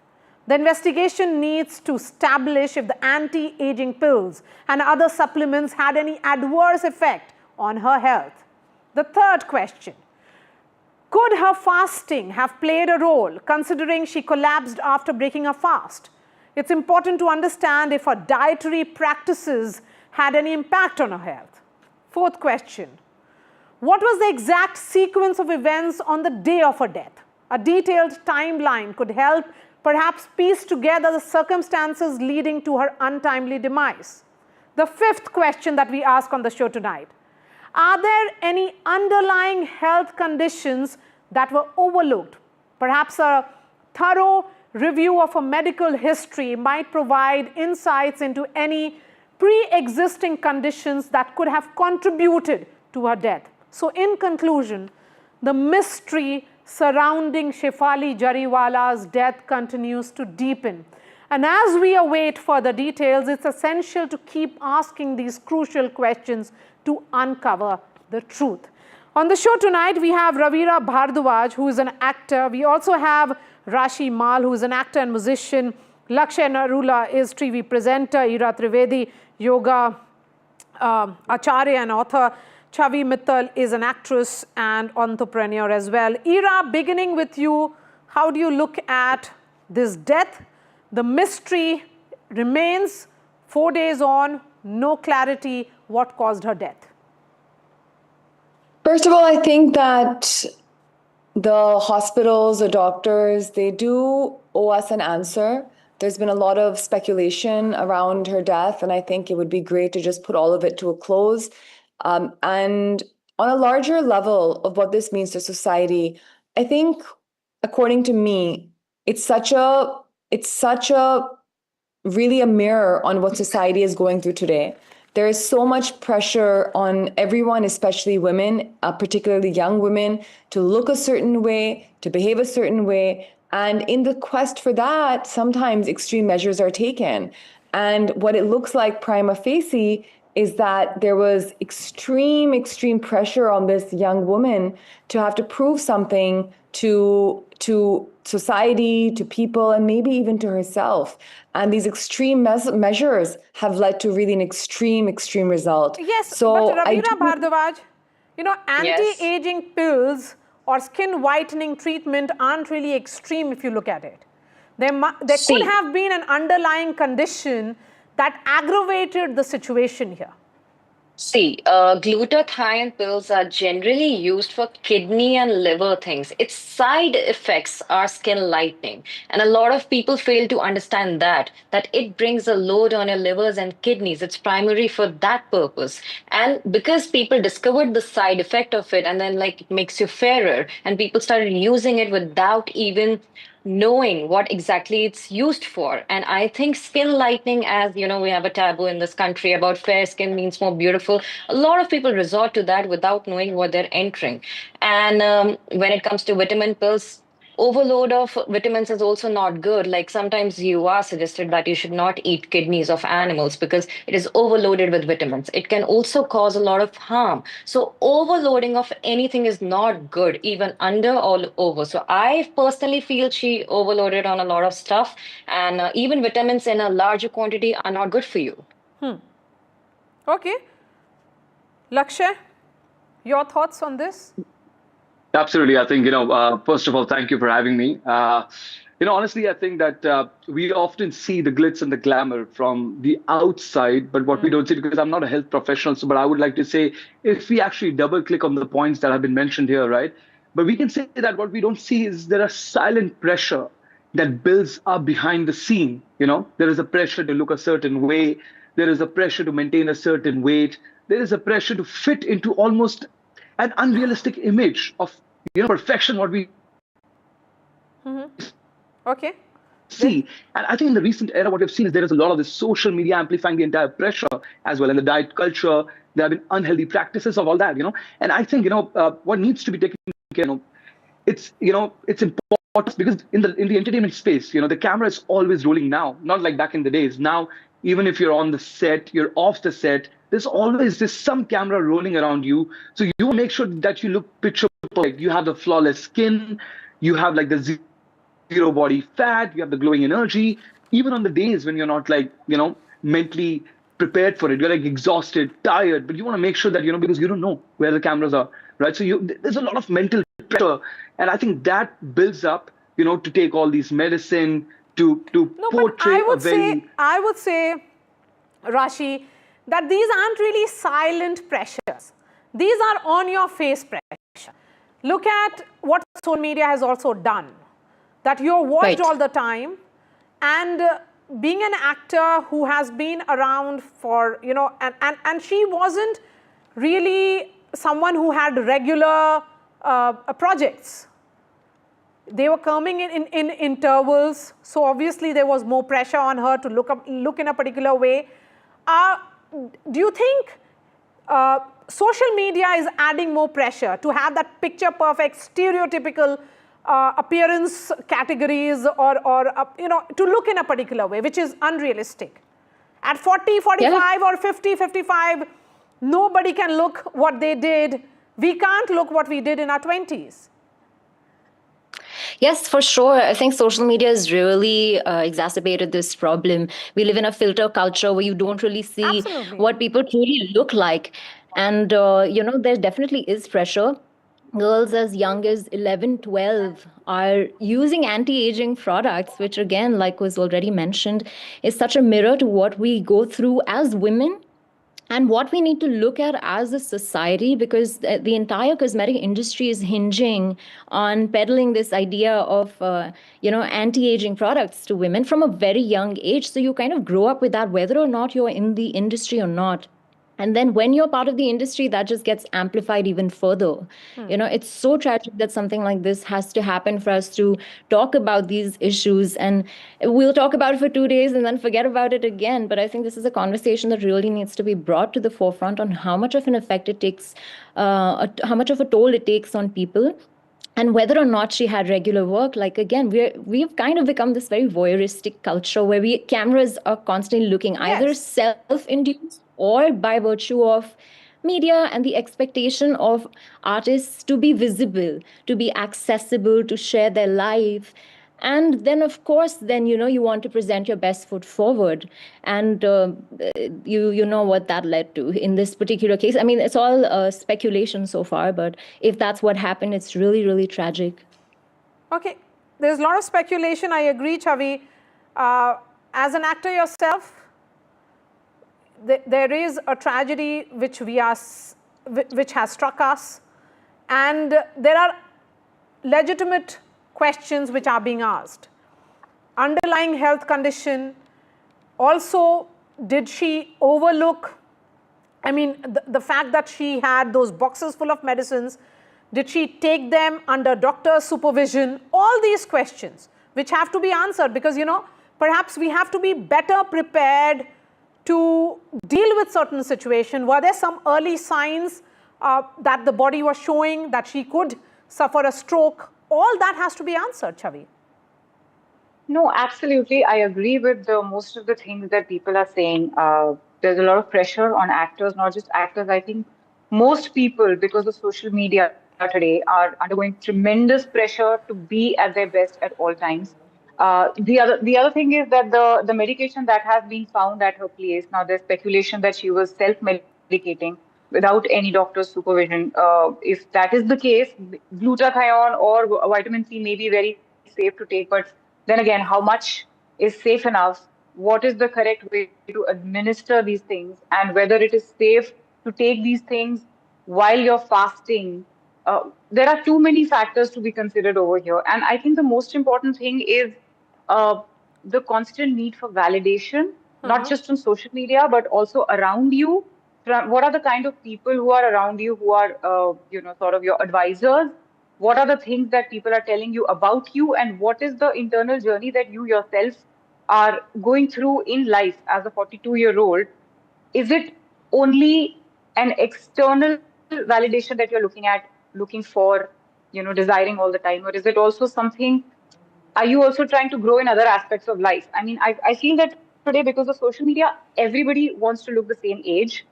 The investigation needs to establish if the anti-aging pills and other supplements had any adverse effect on her health. The third question, could her fasting have played a role considering she collapsed after breaking a fast? It's important to understand if her dietary practices had any impact on her health. Fourth question, what was the exact sequence of events on the day of her death? A detailed timeline could help perhaps piece together the circumstances leading to her untimely demise. The fifth question that we ask on the show tonight, are there any underlying health conditions that were overlooked? Perhaps a thorough review of her medical history might provide insights into any pre-existing conditions that could have contributed to her death. So in conclusion, the mystery surrounding Shafali Jariwala's death continues to deepen. And as we await further details, it's essential to keep asking these crucial questions to uncover the truth. On the show tonight, we have Ravira Bhardwaj, who is an actor. We also have Rashi Mal, who is an actor and musician. Lakshay Narula is TV presenter. Ira Trivedi, yoga acharya and author. Chavi Mittal is an actress and entrepreneur as well. Ira, beginning with you, how do you look at this death? The mystery remains 4 days on, no clarity what caused her death. First of all, I think that the hospitals, the doctors, they do owe us an answer. There's been a lot of speculation around her death, and I think it would be great to just put all of it to a close. And on a larger level of what this means to society, I think, according to me, it's such a really a mirror on what society is going through today. There is so much pressure on everyone, especially women, particularly young women, to look a certain way, to behave a certain way. And in the quest for that, sometimes extreme measures are taken. And what it looks like prima facie is that there was extreme pressure on this young woman to have to prove something to society, to people, and maybe even to herself. And these extreme measures have led to really an extreme result. Yes, so but Ravina Bhardwaj, anti-aging pills or skin whitening treatment aren't really extreme if you look at it. There could have been an underlying condition that aggravated the situation here. See, glutathione pills are generally used for kidney and liver things. Its side effects are skin lightening. And a lot of people fail to understand that it brings a load on your livers and kidneys. It's primary for that purpose. And because people discovered the side effect of it, and then it makes you fairer, and people started using it without even knowing what exactly it's used for. And I think skin lightening, as we have a taboo in this country about fair skin means more beautiful. A lot of people resort to that without knowing what they're entering. And when it comes to vitamin pills, overload of vitamins is also not good. Like sometimes you are suggested that you should not eat kidneys of animals because it is overloaded with vitamins. It can also cause a lot of harm. So overloading of anything is not good, even under or over. So I personally feel she overloaded on a lot of stuff, and even vitamins in a larger quantity are not good for you. Okay. Lakshay, your thoughts on this? Absolutely. I think, first of all, thank you for having me. Honestly, I think that we often see the glitz and the glamour from the outside, but what we don't see, because I'm not a health professional, but I would like to say, if we actually double click on the points that have been mentioned here, right? But we can say that what we don't see is there are silent pressure that builds up behind the scene. There is a pressure to look a certain way. There is a pressure to maintain a certain weight. There is a pressure to fit into almost an unrealistic image of perfection, what we okay see. And I think in the recent era, what we've seen is there is a lot of this social media amplifying the entire pressure as well. In the diet culture, there have been unhealthy practices of all that, And I think, what needs to be taken care of, it's important because in the entertainment space, the camera is always rolling now, not like back in the days. Now, even if you're on the set, you're off the set, there's always some camera rolling around you. So you make sure that you look picture perfect. You have the flawless skin, you have the zero body fat, you have the glowing energy. Even on the days when you're not mentally prepared for it, you're exhausted, tired, but you want to make sure that, because you don't know where the cameras are, right? So there's a lot of mental pressure. And I think that builds up, to take all these medicine, to portray I would say, Rashi, that these aren't really silent pressures. These are on your face pressure. Look at what social media has also done, that you're watched all the time, and being an actor who has been around for, and she wasn't really someone who had regular projects. They were coming in intervals, so obviously there was more pressure on her to look in a particular way. Do you think social media is adding more pressure to have that picture perfect, stereotypical appearance categories, or to look in a particular way, which is unrealistic? At 40, 45 or 50, 55, nobody can look what they did. We can't look what we did in our 20s. Yes, for sure. I think social media has really exacerbated this problem. We live in a filter culture where you don't really see what people truly look like. And, there definitely is pressure. Girls as young as 11, 12 are using anti-aging products, which again, like was already mentioned, is such a mirror to what we go through as women. And what we need to look at as a society, because the entire cosmetic industry is hinging on peddling this idea of, anti-aging products to women from a very young age. So you kind of grow up with that, whether or not you're in the industry or not. And then when you're part of the industry, that just gets amplified even further. It's so tragic that something like this has to happen for us to talk about these issues. And we'll talk about it for 2 days and then forget about it again. But I think this is a conversation that really needs to be brought to the forefront on how much of an effect it takes, how much of a toll it takes on people. And whether or not she had regular work, like again, we've kind of become this very voyeuristic culture where cameras are constantly looking, either self-induced or by virtue of media and the expectation of artists to be visible, to be accessible, to share their life. And then, of course, then, you want to present your best foot forward. And you know what that led to in this particular case. I mean, it's all speculation so far, but if that's what happened, it's really, really tragic. Okay, there's a lot of speculation. I agree, Chavi. As an actor yourself, there is a tragedy which has struck us, and there are legitimate questions which are being asked. Underlying health condition. Also, did she overlook, the fact that she had those boxes full of medicines, did she take them under doctor's supervision? All these questions which have to be answered, because, perhaps we have to be better prepared to deal with certain situations. Were there some early signs that the body was showing that she could suffer a stroke? All that has to be answered, Chavi. No, absolutely. I agree with most of the things that people are saying. There's a lot of pressure on actors, not just actors. I think most people, because of social media today, are undergoing tremendous pressure to be at their best at all times. The other thing is that the medication that has been found at her place, now there's speculation that she was self-medicating without any doctor's supervision. If that is the case, glutathione or vitamin C may be very safe to take, but then again, how much is safe enough? What is the correct way to administer these things, and whether it is safe to take these things while you're fasting? There are too many factors to be considered over here. And I think the most important thing is the constant need for validation, not just on social media, but also around you. What are the kind of people who are around you, who are, sort of your advisors? What are the things that people are telling you about you? And what is the internal journey that you yourself are going through in life as a 42-year-old? Is it only an external validation that you're looking for, desiring all the time? Or is it also something, are you also trying to grow in other aspects of life? I mean, I feel that today, because of social media, everybody wants to look the same age.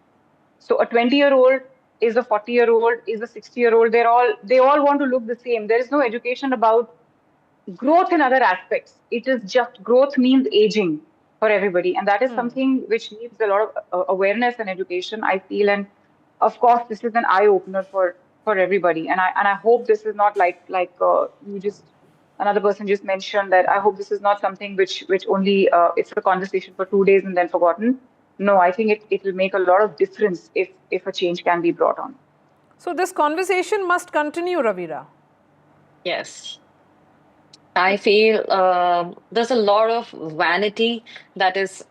So a 20-year-old is a 40-year-old, is a 60-year-old. They all want to look the same. There is no education about growth in other aspects. It is just growth means aging for everybody. And that is something which needs a lot of awareness and education, I feel. And of course, this is an eye-opener for everybody. And I hope this is not like another person just mentioned, that I hope this is not something which only it's a conversation for 2 days and then forgotten. No, I think it will make a lot of difference if a change can be brought on. So this conversation must continue, Ravira. Yes. I feel there's a lot of vanity that is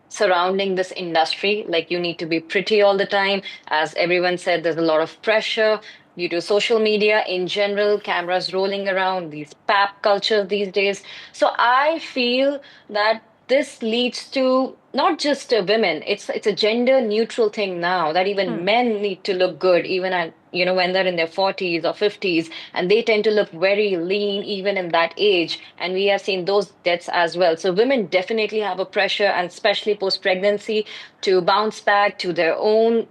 surrounding this industry. Like, you need to be pretty all the time. As everyone said, there's a lot of pressure due to social media in general, cameras rolling around, these pap culture these days. So I feel that this leads to not just women, it's a gender neutral thing now, that even men need to look good, even at, when they're in their 40s or 50s, and they tend to look very lean even in that age. And we have seen those deaths as well. So women definitely have a pressure, and especially post-pregnancy, to bounce back to their own,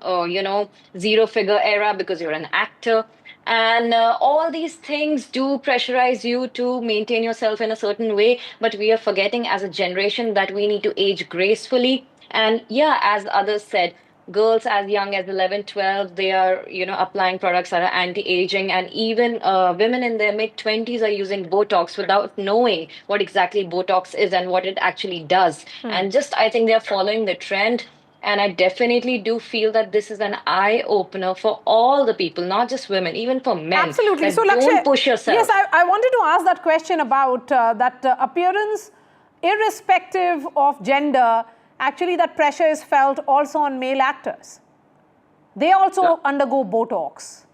zero-figure era, because you're an actor. And all these things do pressurize you to maintain yourself in a certain way. But we are forgetting as a generation that we need to age gracefully. And yeah, as others said, girls as young as 11, 12, they are, applying products that are anti-aging. And even women in their mid-20s are using Botox without knowing what exactly Botox is and what it actually does. And just, I think they're following the trend. And I definitely do feel that this is an eye opener for all the people, not just women, even for men. Absolutely. That So, don't Lakshay, push yourself. yes, I wanted to ask that question about that appearance, irrespective of gender. Actually, that pressure is felt also on male actors. They also undergo Botox.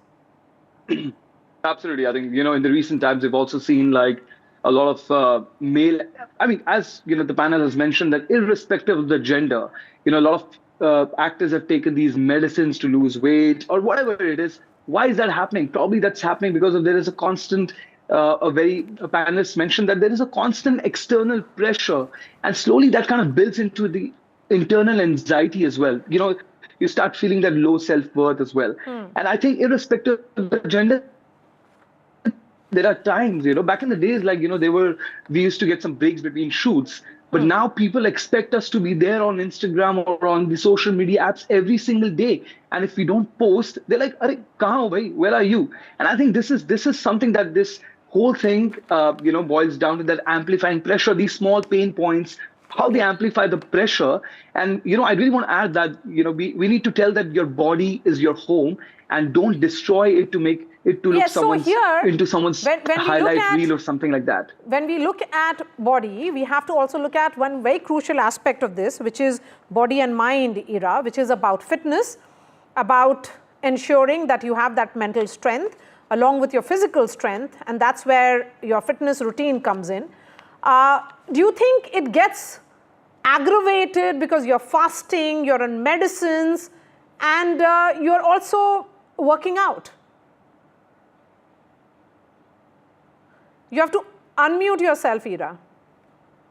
Absolutely. I think, in the recent times, we've also seen like a lot of male, I mean, as, the panel has mentioned that irrespective of the gender, a lot of actors have taken these medicines to lose weight or whatever it is. Why is that happening? Probably that's happening because there is a constant, a panelist mentioned that there is a constant external pressure, and slowly that kind of builds into the internal anxiety as well. You start feeling that low self-worth as well. And I think irrespective of the gender, there are times, back in the days, like, we used to get some breaks between shoots, but now people expect us to be there on Instagram or on the social media apps every single day. And if we don't post, they're like, "Arey, kahan ho bhai? Where are you?" And I think this is something that this whole thing, boils down to, that amplifying pressure, these small pain points, how they amplify the pressure. And, I really want to add that, we need to tell that your body is your home, and don't destroy it to make it to look into someone's when highlight reel or something like that. When we look at body, we have to also look at one very crucial aspect of this, which is body and mind era, which is about fitness, about ensuring that you have that mental strength along with your physical strength, and that's where your fitness routine comes in. Do you think it gets aggravated because you're fasting, you're on medicines, and you're also working out? You have to unmute yourself, Ira.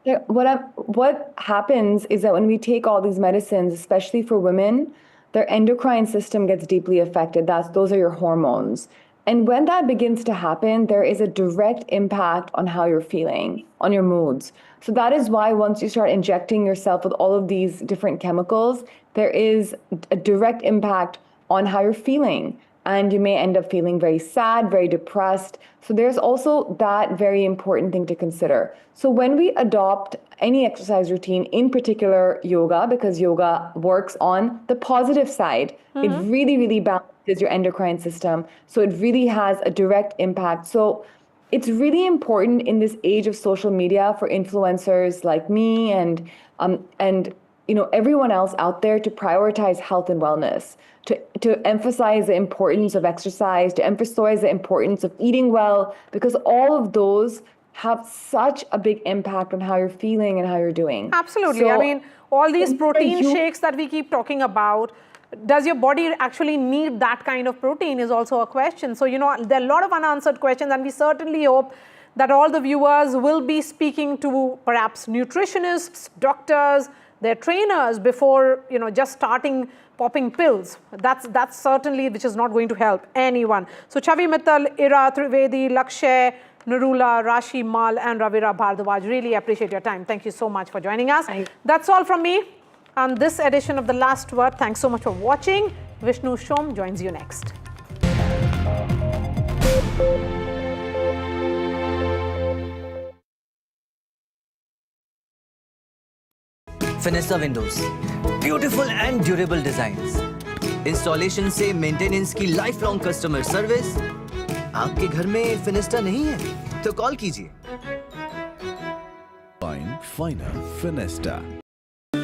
Yeah, what happens is that when we take all these medicines, especially for women, their endocrine system gets deeply affected. Those are your hormones. And when that begins to happen, there is a direct impact on how you're feeling, on your moods. So that is why once you start injecting yourself with all of these different chemicals, there is a direct impact on how you're feeling. And you may end up feeling very sad, very depressed. So there's also that very important thing to consider. So when we adopt any exercise routine, in particular yoga, because yoga works on the positive side, it really, really balances your endocrine system. So it really has a direct impact. So it's really important in this age of social media for influencers like me and everyone else out there to prioritize health and wellness, to emphasize the importance of exercise, to emphasize the importance of eating well, because all of those have such a big impact on how you're feeling and how you're doing. Absolutely. So, I mean, all these protein shakes that we keep talking about, does your body actually need that kind of protein is also a question. So, there are a lot of unanswered questions, and we certainly hope that all the viewers will be speaking to perhaps nutritionists, doctors, their trainers before, just starting popping pills. That's certainly, which is not going to help anyone. So Chavi Mittal, Ira Trivedi, Lakshay, Nurula, Rashi Mal, and Ravira Bhardwaj, really appreciate your time. Thank you so much for joining us. That's all from me on this edition of The Last Word. Thanks so much for watching. Vishnu Shom joins you next. Fenesta windows, beautiful and durable designs. Installation से maintenance की life long customer service. आपके घर में फिनेस्टा नहीं है तो call कीजिए. Finer Fenesta.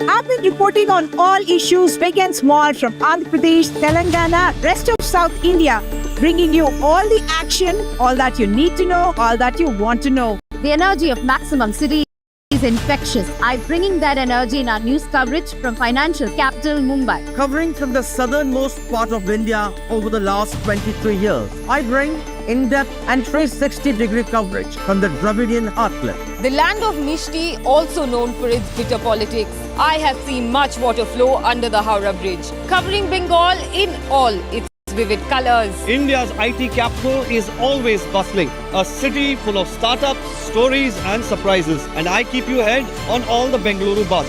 I've been reporting on all issues big and small from Andhra Pradesh, Telangana, rest of South India, bringing you all the action, all that you need to know, all that you want to know. The energy of Maximum City is infectious. I'm bringing that energy in our news coverage from financial capital Mumbai. Covering from the southernmost part of India over the last 23 years, I bring in-depth and 360-degree coverage from the Dravidian heartland. The land of Mishti, also known for its bitter politics. I have seen much water flow under the Howrah Bridge, covering Bengal in all its vivid colors. India's IT capital is always bustling, a city full of startups, stories and surprises. And I keep you ahead on all the Bengaluru buzz.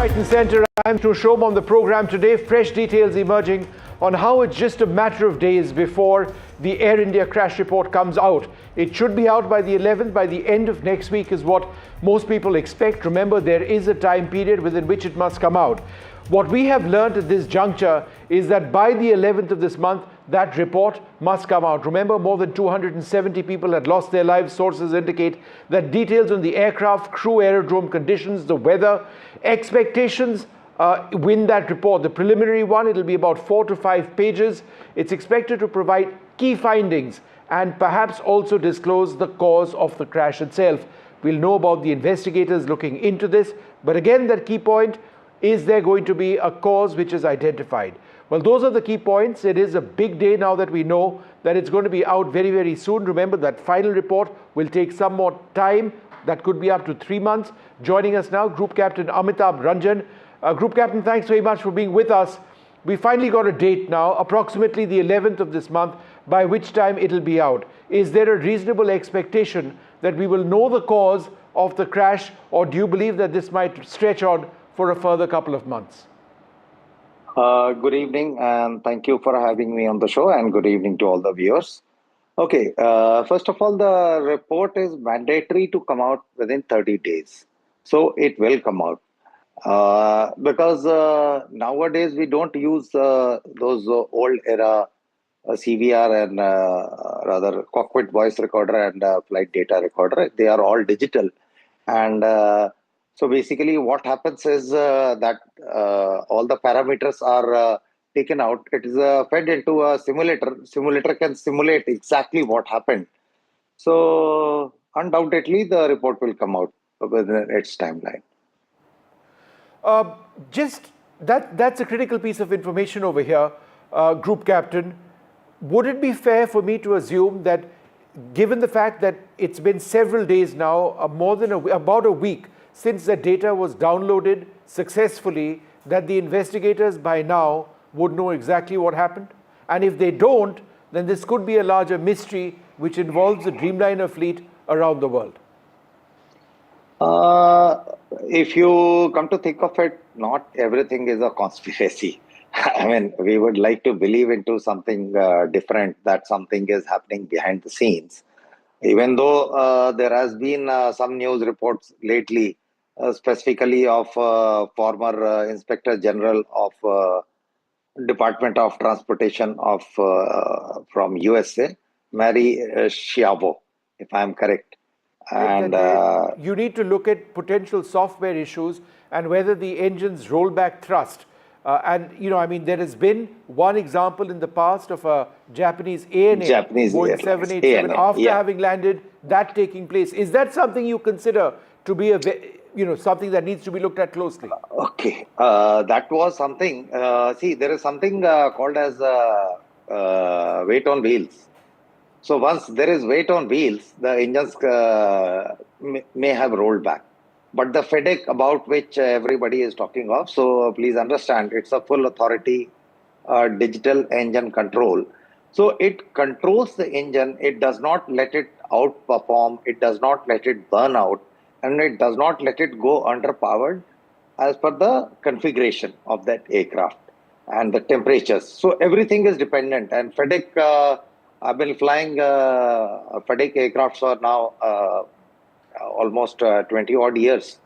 right and center. I'm to show on the program today. Fresh details emerging on how it's just a matter of days before the Air India crash report comes out. It should be out by the 11th, by the end of next week is what most people expect. Remember, there is a time period within which it must come out. What we have learned at this juncture is that by the 11th of this month, that report must come out. Remember, more than 270 people had lost their lives. Sources indicate that details on the aircraft, crew, aerodrome conditions, the weather, expectations win that report. The preliminary one, it'll be about 4 to 5 pages. It's expected to provide key findings and perhaps also disclose the cause of the crash itself. We'll know about the investigators looking into this. But again, that key point, is there going to be a cause which is identified? Well, those are the key points. It is a big day now that we know that it's going to be out very, very soon. Remember, that final report will take some more time. That could be up to 3 months. Joining us now, Group Captain Amitabh Ranjan. Group Captain, thanks very much for being with us. We finally got a date now, approximately the 11th of this month, by which time it'll be out. Is there a reasonable expectation that we will know the cause of the crash, or do you believe that this might stretch on for a further couple of months? Good evening, and thank you for having me on the show, and good evening to all the viewers. Okay, first of all, the report is mandatory to come out within 30 days. So it will come out. Because nowadays we don't use those old era CVR and rather cockpit voice recorder and flight data recorder. They are all digital. And so basically what happens is that all the parameters are taken out. It is fed into a simulator. Simulator can simulate exactly what happened. So undoubtedly the report will come out within its timeline. That's a critical piece of information over here, Group Captain. Would it be fair for me to assume that, given the fact that it's been several days now, about a week since the data was downloaded successfully, that the investigators by now would know exactly what happened? And if they don't, then this could be a larger mystery which involves the Dreamliner fleet around the world. If you come to think of it, not everything is a conspiracy. I mean, we would like to believe into something different, that something is happening behind the scenes. Even though there has been some news reports lately, specifically of former Inspector General of Department of Transportation of from USA, Mary Schiavo, if I am correct. And you need to look at potential software issues and whether the engine's rollback thrust. And, you know, I mean, there has been one example in the past of a Japanese ANA, Boeing 787, after having landed, that taking place. Is that something you consider to be something that needs to be looked at closely? Okay, that was something. See, there is something called as weight on wheels. So once there is weight on wheels, the engines may have rolled back. But the FedEx about which everybody is talking of, so please understand, it's a full authority digital engine control. So it controls the engine, it does not let it outperform, it does not let it burn out, and it does not let it go underpowered as per the configuration of that aircraft and the temperatures. So everything is dependent, and FedEx, I've been flying FedEx aircraft for now almost 20 odd years.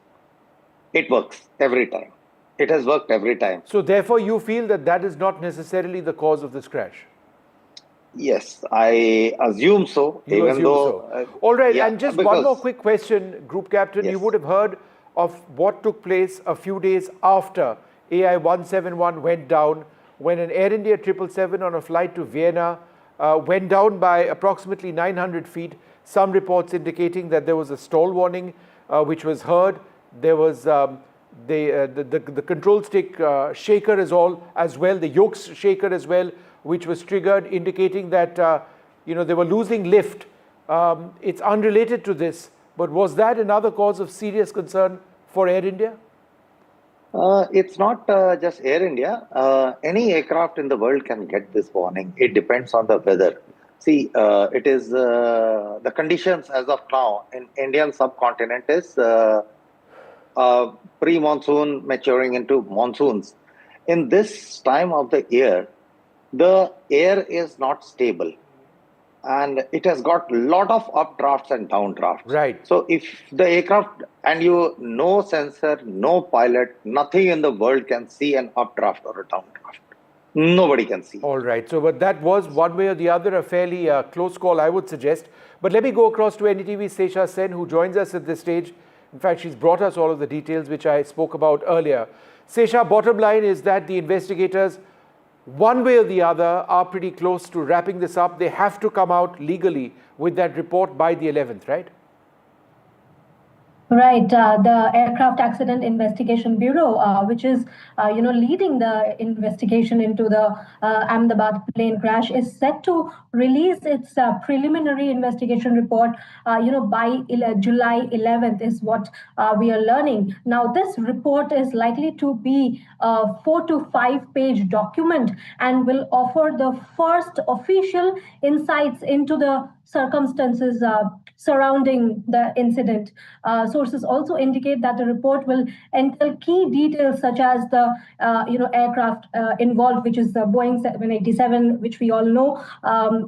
It works every time. It has worked every time. So therefore you feel that that is not necessarily the cause of this crash? Yes, I assume so. All right, and just one more quick question, Group Captain. Yes. You would have heard of what took place a few days after AI 171 went down, when an Air India 777 on a flight to Vienna went down by approximately 900 feet. Some reports indicating that there was a stall warning which was heard. There was the control stick shaker as well, the yoke shaker as well, which was triggered, indicating that they were losing lift. It's unrelated to this, but was that another cause of serious concern for Air India? It's not just Air India. Any aircraft in the world can get this warning. It depends on the weather. See, it is the conditions as of now in Indian subcontinent is pre-monsoon maturing into monsoons. In this time of the year, the air is not stable. And it has got a lot of updrafts and downdrafts. Right. So if the aircraft, and no sensor, no pilot, nothing in the world can see an updraft or a downdraft. Nobody can see. All right. So, but that was one way or the other a fairly close call, I would suggest. But let me go across to NDTV's Sesha Sen, who joins us at this stage. In fact, she's brought us all of the details which I spoke about earlier. Sesha, bottom line is that the investigators, one way or the other, are pretty close to wrapping this up. They have to come out legally with that report by the 11th, right? Right, the Aircraft Accident Investigation Bureau, which is, leading the investigation into the Ahmedabad plane crash, is set to release its preliminary investigation report, by July 11th is what we are learning. Now, this report is likely to be a 4 to 5 page document and will offer the first official insights into the circumstances surrounding the incident. Sources also indicate that the report will entail key details such as the aircraft involved, which is the Boeing 787, which we all know,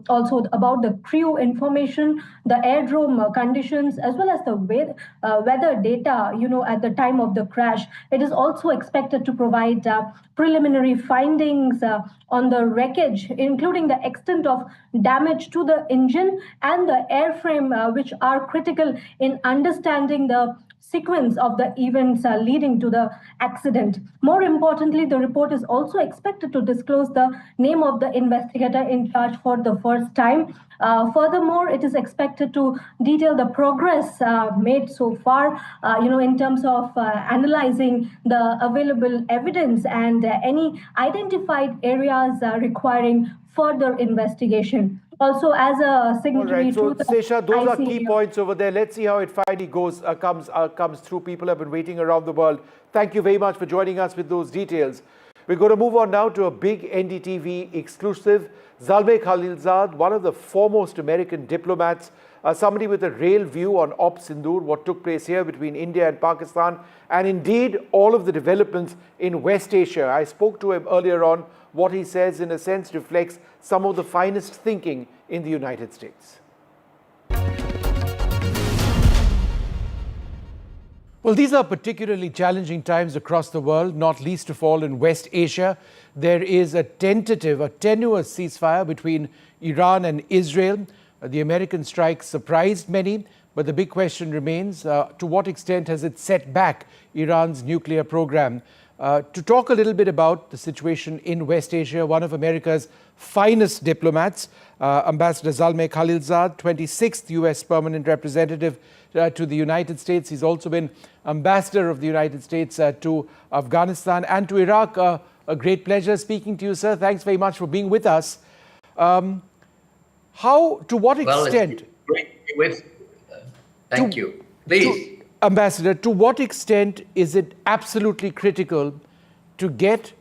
also about the crew information, the airdrome conditions, as well as the weather data, at the time of the crash. It is also expected to provide preliminary findings on the wreckage, including the extent of damage to the engine and the airframe, which are critical in understanding the sequence of the events leading to the accident. More importantly, the report is also expected to disclose the name of the investigator in charge for the first time. Furthermore, it is expected to detail the progress made so far, in terms of analyzing the available evidence and any identified areas requiring further investigation. Also, as a signatory to the Sesha, those are key ICAO. points over there. Let's see how it finally comes through. People have been waiting around the world. Thank you very much for joining us with those details. We're going to move on now to a big NDTV exclusive. Zalmay Khalilzad, one of the foremost American diplomats, somebody with a real view on Op Sindoor, what took place here between India and Pakistan, and indeed all of the developments in West Asia. I spoke to him earlier on. What he says, in a sense, reflects some of the finest thinking in the United States. Well, these are particularly challenging times across the world, not least of all in West Asia. There is a tenuous ceasefire between Iran and Israel. The American strike surprised many, but the big question remains, to what extent has it set back Iran's nuclear program? To talk a little bit about the situation in West Asia, one of America's finest diplomats, Ambassador Zalmay Khalilzad, 26th U.S. Permanent Representative to the United States. He's also been Ambassador of the United States to Afghanistan and to Iraq. A great pleasure speaking to you, sir. Thanks very much for being with us. To what extent... Well, it's great to be with. Thank you. Please. Ambassador, to what extent is it absolutely critical to get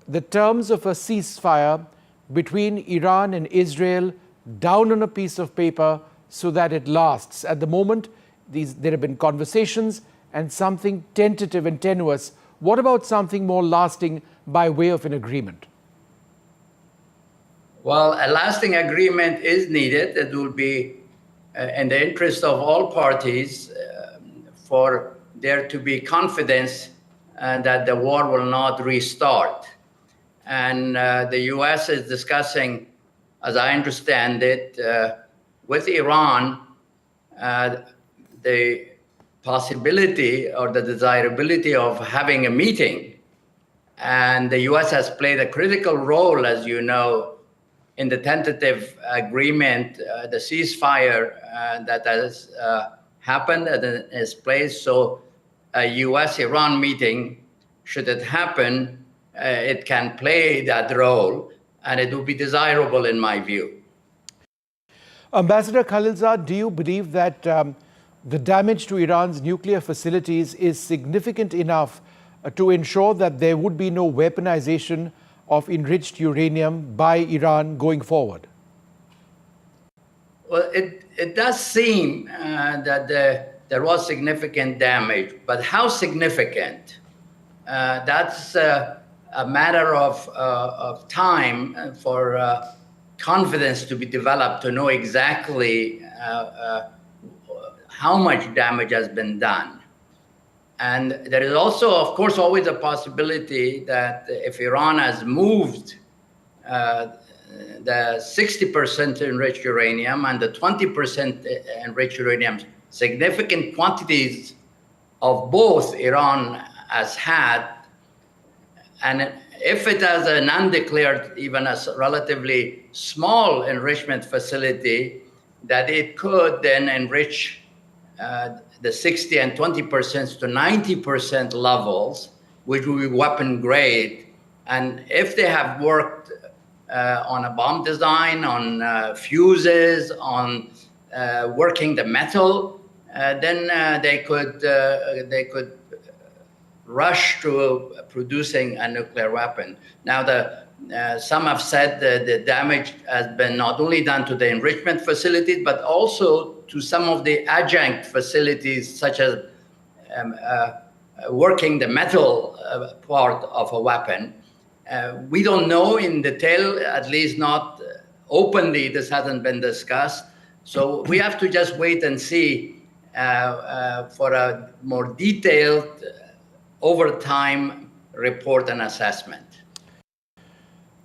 the terms of a ceasefire between Iran and Israel down on a piece of paper so that it lasts? At the moment, there have been conversations and something tentative and tenuous. What about something more lasting by way of an agreement? Well, a lasting agreement is needed. It will be in the interest of all parties for there to be confidence that the war will not restart. And the U.S. is discussing, as I understand it, with Iran, the possibility or the desirability of having a meeting. And the U.S. has played a critical role, as you know, in the tentative agreement, the ceasefire that has happened and is placed. So a U.S.-Iran meeting, should it happen, it can play that role, and it would be desirable in my view. Ambassador Khalilzad, do you believe that the damage to Iran's nuclear facilities is significant enough to ensure that there would be no weaponization of enriched uranium by Iran going forward? Well, it does seem that the there was significant damage. But how significant? That's a matter of time for confidence to be developed to know exactly how much damage has been done. And there is also, of course, always a possibility that if Iran has moved the 60% enriched uranium and the 20% enriched uranium, significant quantities of both Iran has had, and if it has an undeclared, even a relatively small enrichment facility, that it could then enrich the 60 and 20% to 90% levels, which will be weapon grade. And if they have worked on a bomb design, on fuses, on working the metal, then they could rush to producing a nuclear weapon. Now, some have said that the damage has been not only done to the enrichment facilities, but also to some of the adjunct facilities, such as working the metal part of a weapon. We don't know in detail, at least not openly, this hasn't been discussed. So we have to just wait and see for a more detailed over time report and assessment.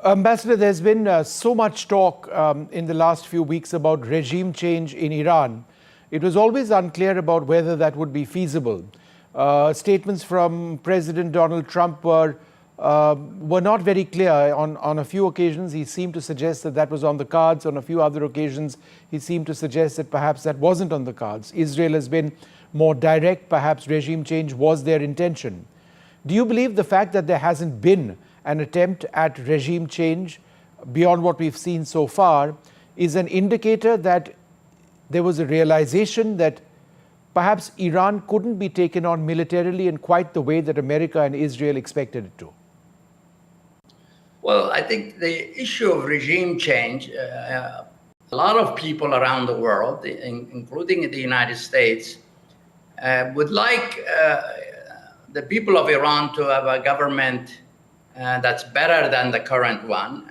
Ambassador, there's been so much talk in the last few weeks about regime change in Iran. It was always unclear about whether that would be feasible. Statements from President Donald Trump were not very clear. On a few occasions, he seemed to suggest that was on the cards. On a few other occasions, he seemed to suggest that perhaps that wasn't on the cards. Israel has been more direct. Perhaps regime change was their intention. Do you believe the fact that there hasn't been an attempt at regime change beyond what we've seen so far is an indicator that there was a realization that perhaps Iran couldn't be taken on militarily in quite the way that America and Israel expected it to? Well, I think the issue of regime change, a lot of people around the world, including in the United States, would like the people of Iran to have a government that's better than the current one.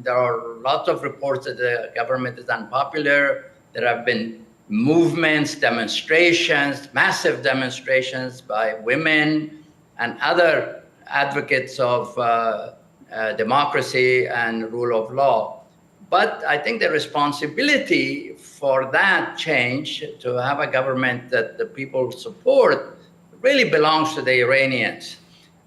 There are lots of reports that the government is unpopular. There have been movements, demonstrations, massive demonstrations by women and other advocates of democracy and rule of law. But I think the responsibility for that change, to have a government that the people support, really belongs to the Iranians.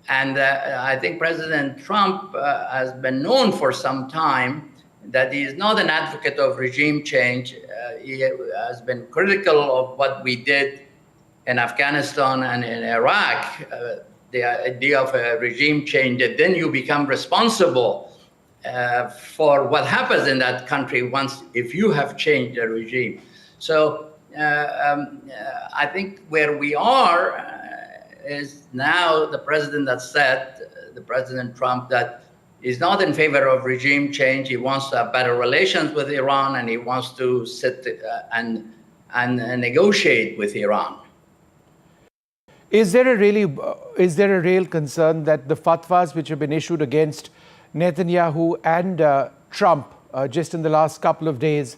And I think President Trump has been known for some time that he is not an advocate of regime change. He has been critical of what we did in Afghanistan and in Iraq. The idea of a regime change, that then you become responsible for what happens in that country if you have changed the regime. So I think where we are is now the president has said, the President Trump, that he's not in favor of regime change. He wants to have better relations with Iran, and he wants to sit and negotiate with Iran. Is there a real concern that the fatwas which have been issued against Netanyahu and Trump just in the last couple of days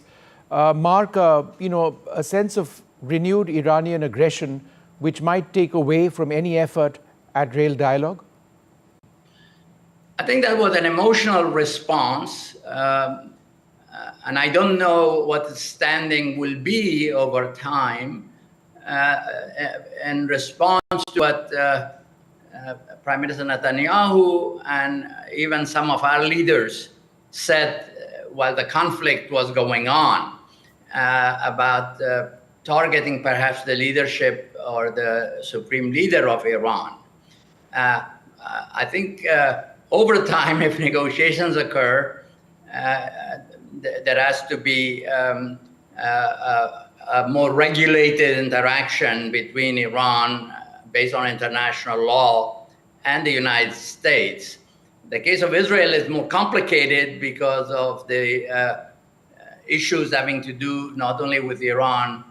mark a sense of renewed Iranian aggression, which might take away from any effort at real dialogue? I think that was an emotional response, and I don't know what the standing will be over time in response to what Prime Minister Netanyahu and even some of our leaders said while the conflict was going on about targeting perhaps the leadership or the supreme leader of Iran. I think over time, if negotiations occur, there has to be a more regulated interaction between Iran based on international law and the United States. The case of Israel is more complicated because of the issues having to do not only with Iran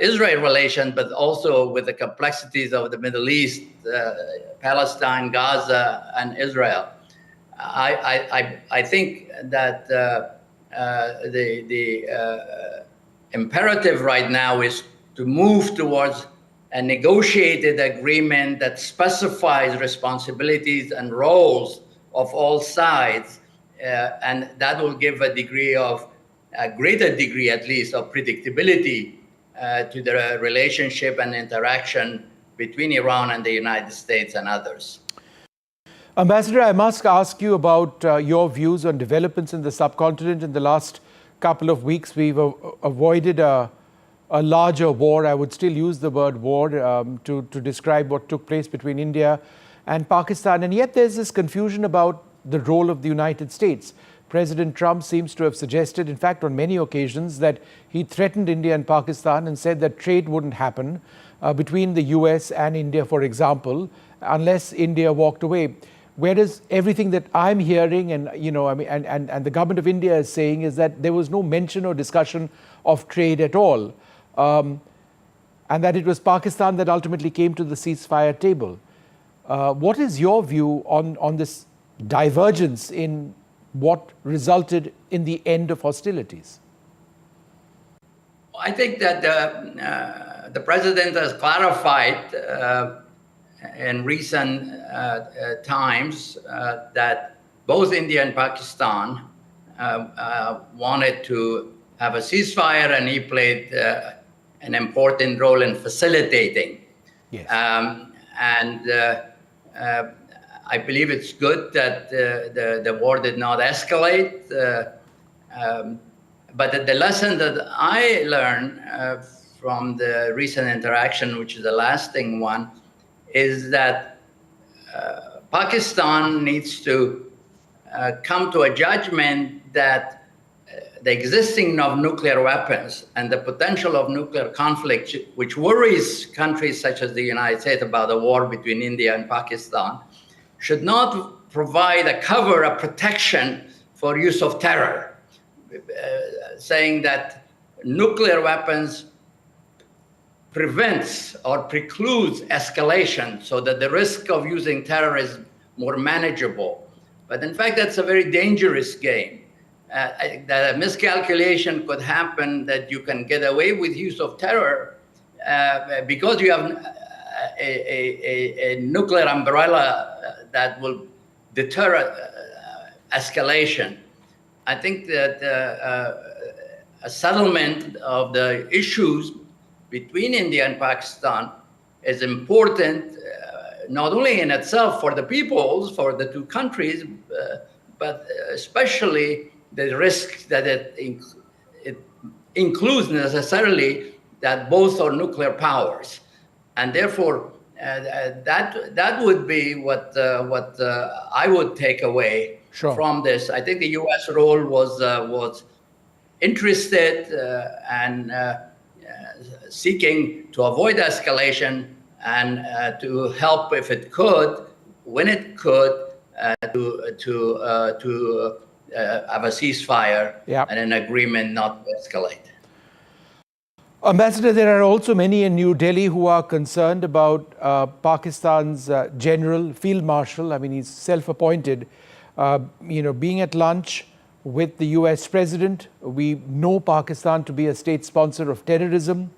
Israel relations, but also with the complexities of the Middle East, Palestine, Gaza, and Israel. I think that the imperative right now is to move towards a negotiated agreement that specifies responsibilities and roles of all sides, and that will give a greater degree at least of predictability to the relationship and interaction between Iran and the United States and others. Ambassador, I must ask you about your views on developments in the subcontinent. In the last couple of weeks, we've avoided a larger war. I would still use the word war to describe what took place between India and Pakistan. And yet there's this confusion about the role of the United States. President Trump seems to have suggested, in fact, on many occasions, that he threatened India and Pakistan and said that trade wouldn't happen between the US and India, for example, unless India walked away. Whereas everything that I'm hearing and the government of India is saying is that there was no mention or discussion of trade at all, and that it was Pakistan that ultimately came to the ceasefire table. What is your view on this divergence in what resulted in the end of hostilities? I think that the president has clarified in recent times that both India and Pakistan wanted to have a ceasefire, and he played an important role in facilitating. Yes. I believe it's good that the war did not escalate. But the lesson that I learned from the recent interaction, which is a lasting one, is that Pakistan needs to come to a judgment that the existing of nuclear weapons and the potential of nuclear conflict, which worries countries such as the United States about the war between India and Pakistan, should not provide a cover, a protection for use of terror, saying that nuclear weapons prevents or precludes escalation so that the risk of using terror is more manageable. But in fact, that's a very dangerous game. That a miscalculation could happen that you can get away with use of terror because you have a nuclear umbrella that will deter escalation. I think that a settlement of the issues between India and Pakistan is important, not only in itself for the peoples, for the two countries, but especially the risk that it includes necessarily that both are nuclear powers. And therefore, that would be what I would take away from this. I think the U.S. role was interested and seeking to avoid escalation and to help, if it could, when it could, to have a ceasefire and an agreement not to escalate. Ambassador, there are also many in New Delhi who are concerned about Pakistan's general, field marshal. I mean, he's self-appointed, being at lunch with the US president. We know Pakistan to be a state sponsor of terrorism.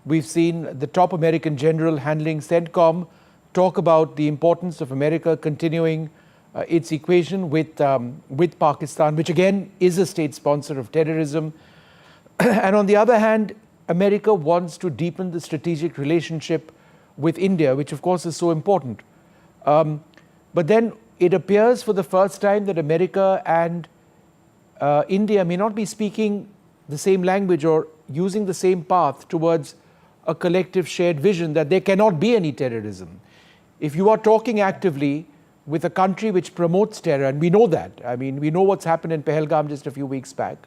We've seen the top American general handling CENTCOM talk about the importance of America continuing its equation with Pakistan, which again is a state sponsor of terrorism. And on the other hand, America wants to deepen the strategic relationship with India, which of course is so important. But then it appears for the first time that America and India may not be speaking the same language or using the same path towards a collective shared vision that there cannot be any terrorism. If you are talking actively with a country which promotes terror, and we know that, I mean, we know what's happened in Pahalgam just a few weeks back,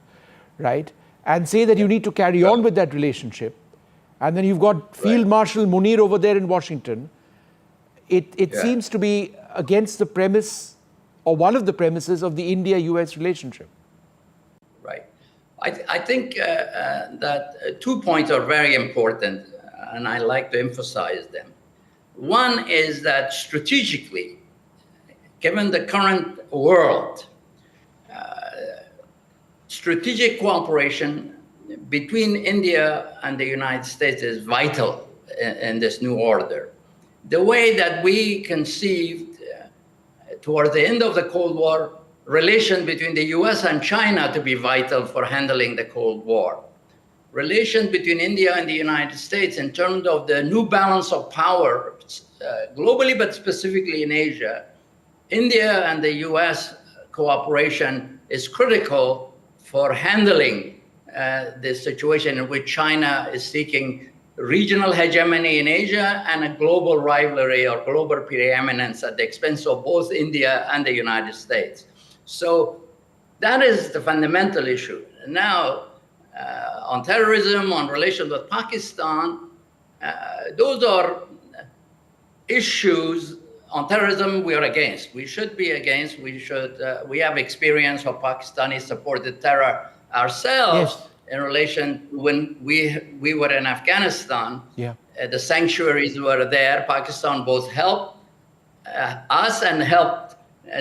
right? And say that you need to carry on with that relationship, and then you've got Field Marshal Munir over there in Washington, it seems to be against the premise, or one of the premises, of the India-US relationship. Right. I think that 2 points are very important, and I like to emphasize them. One is that strategically, given the current world, strategic cooperation between India and the United States is vital in this new order. The way that we conceived toward the end of the Cold War, relation between the US and China to be vital for handling the Cold War. Relations between India and the United States in terms of the new balance of power globally, but specifically in Asia. India and the US cooperation is critical for handling this situation in which China is seeking regional hegemony in Asia and a global rivalry or global preeminence at the expense of both India and the United States. So that is the fundamental issue. Now, on terrorism, on relations with Pakistan, those are issues. On terrorism, we are against. We should be against. We have experience of Pakistani supported terror ourselves. Yes. In relation to when we were in Afghanistan. Yeah. The sanctuaries were there. Pakistan both helped us and helped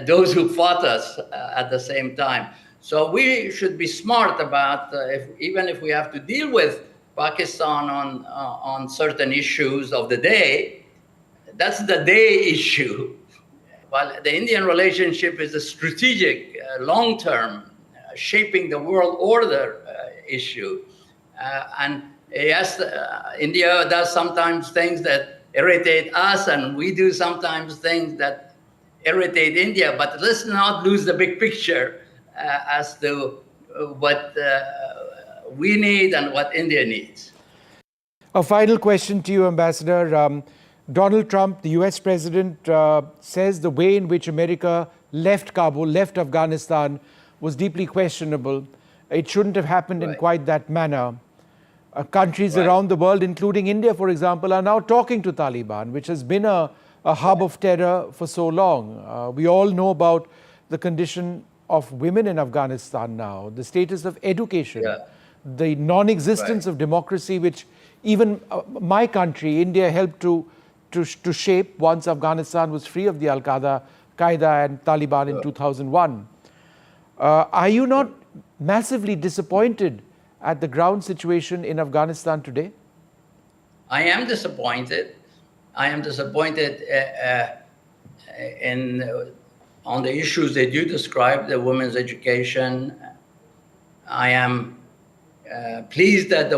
those who fought us at the same time. So we should be smart about even if we have to deal with Pakistan on certain issues of the day, that's the day issue. While the Indian relationship is a strategic, long-term, shaping the world order issue. And yes, India does sometimes things that irritate us, and we do sometimes things that irritate India. But let's not lose the big picture as to what we need and what India needs. A final question to you, Ambassador. Donald Trump, the US president, says the way in which America left Kabul, left Afghanistan, was deeply questionable. It shouldn't have happened in quite that manner. Countries around the world, including India, for example, are now talking to Taliban, which has been a hub of terror for so long. We all know about the condition of women in Afghanistan now, the status of education, the non-existence of democracy, which even my country, India, helped to shape once Afghanistan was free of the Al-Qaeda and Taliban in 2001. Are you not massively disappointed at the ground situation in Afghanistan today? I am disappointed. I am disappointed on the issues that you described, the women's education. I am pleased that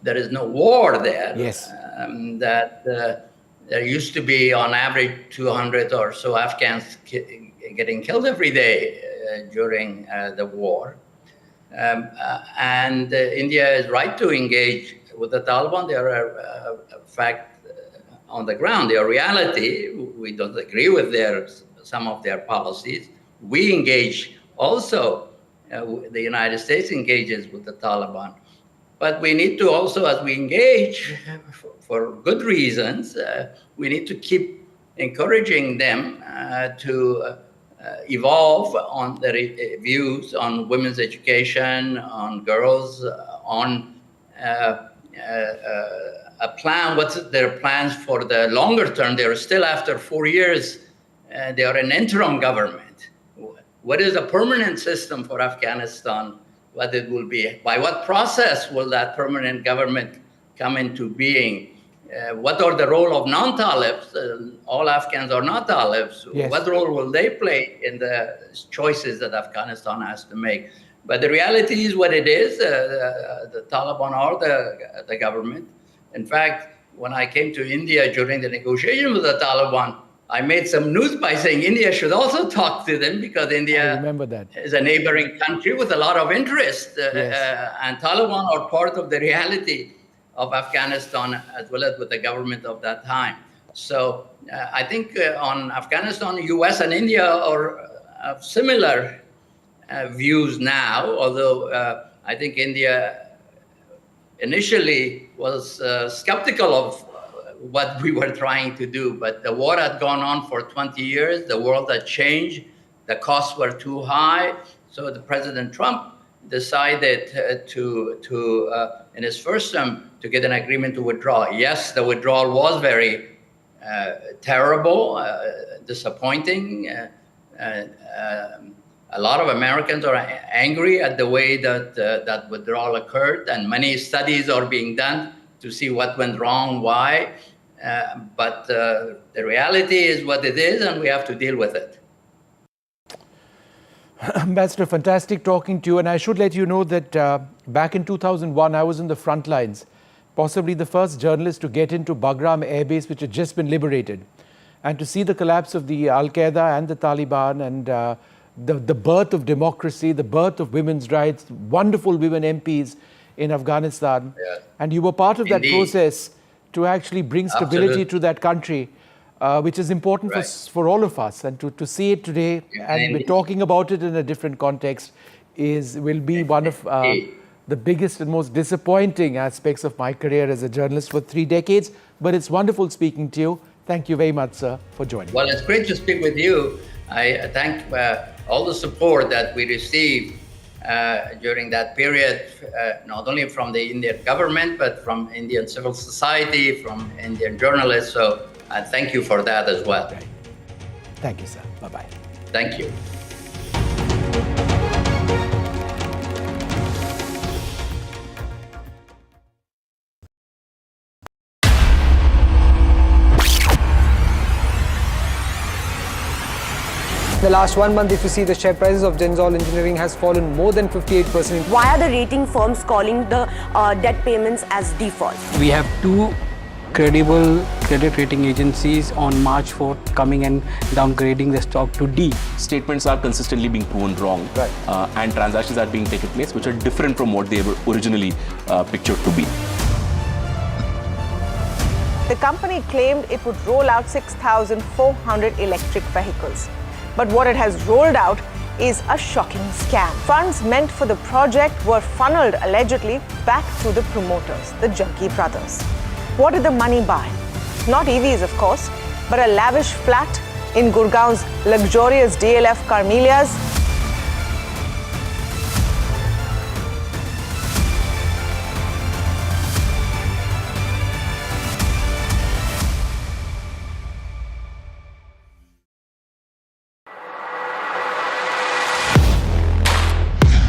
there is no war there. Yes. That there used to be, on average, 200 or so Afghans getting killed every day during the war. And India is right to engage with the Taliban. They are a fact on the ground. They are reality. We don't agree with some of their policies. We engage also. The United States engages with the Taliban. But we need to also, as we engage, for good reasons, we need to keep encouraging them to evolve on their views on women's education, on girls, on a plan. What's their plans for the longer term? They're still, after 4 years, they are an interim government. What is a permanent system for Afghanistan? What it will be? By what process will that permanent government come into being? What are the role of non-Talibs? All Afghans are not Talibs. Yes. What role will they play in the choices that Afghanistan has to make? But the reality is what it is. The Taliban are the government. In fact, when I came to India during the negotiation with the Taliban, I made some news by saying India should also talk to them, because India is a neighboring country with a lot of interest. And Taliban are part of the reality of Afghanistan, as well as with the government of that time. So I think on Afghanistan, US and India are similar views now, although I think India initially was skeptical of what we were trying to do. But the war had gone on for 20 years. The world had changed. The costs were too high. So the President Trump decided in his first term to get an agreement to withdraw. Yes, the withdrawal was very terrible, disappointing. A lot of Americans are angry at the way that that withdrawal occurred, and many studies are being done to see what went wrong, why. But the reality is what it is, and we have to deal with it. Ambassador, fantastic talking to you. And I should let you know that back in 2001, I was in the front lines, possibly the first journalist to get into Bagram Air Base, which had just been liberated. And to see the collapse of the Al-Qaeda and the Taliban and the birth of democracy, the birth of women's rights, wonderful women MPs in Afghanistan. Yes. And you were part of that process to actually bring stability to that country, which is important for all of us. And to see it today, and we're talking about it in a different context, will be one of the biggest and most disappointing aspects of my career as a journalist for 3 decades. But it's wonderful speaking to you. Thank you very much, sir, for joining. Well, it's great to speak with you. I thank all the support that we received during that period, not only from the Indian government, but from Indian civil society, from Indian journalists. So I thank you for that as well. Right. Thank you, sir. Bye-bye. Thank you. In the last 1 month, if you see, the share prices of Denzol Engineering has fallen more than 58%. Why are the rating firms calling the debt payments as default? We have 2 credible credit rating agencies on March 4th coming and downgrading the stock to D. Statements are consistently being proven wrong, and transactions are being taken place which are different from what they were originally pictured to be. The company claimed it would roll out 6,400 electric vehicles. But what it has rolled out is a shocking scam. Funds meant for the project were funneled allegedly back to the promoters, the Junkie brothers. What did the money buy? Not EVs, of course, but a lavish flat in Gurgaon's luxurious DLF Carmelias.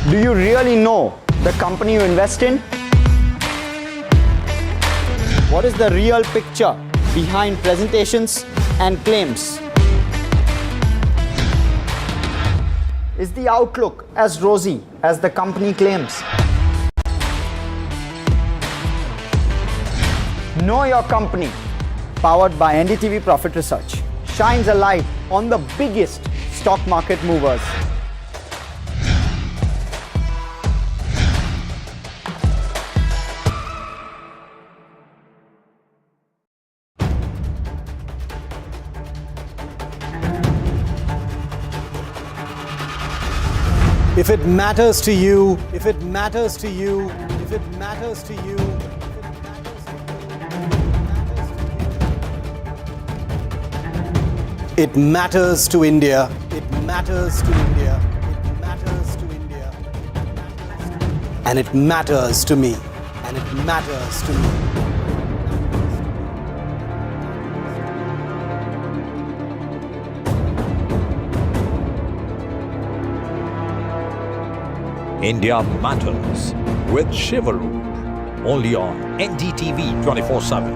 Do you really know the company you invest in? What is the real picture behind presentations and claims? Is the outlook as rosy as the company claims? Know Your Company, powered by NDTV Profit Research, shines a light on the biggest stock market movers. If it matters to you, if it matters to you, if it matters to you, it matters to India. It matters to India. It matters to India. And it matters to me. And it matters to me. India Matters with Shivakumar, only on NDTV 24/7.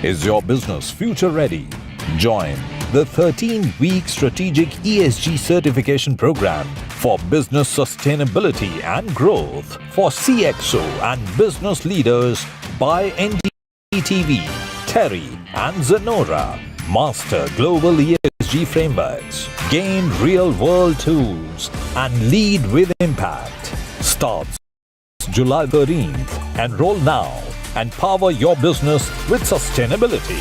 Is your business future ready? Join the 13-week strategic ESG certification program for business sustainability and growth for CXO and business leaders by NDTV, Terry and Zenora. Master global ESG frameworks, gain real-world tools, and lead with impact. Starts July 13th. Enroll now and power your business with sustainability.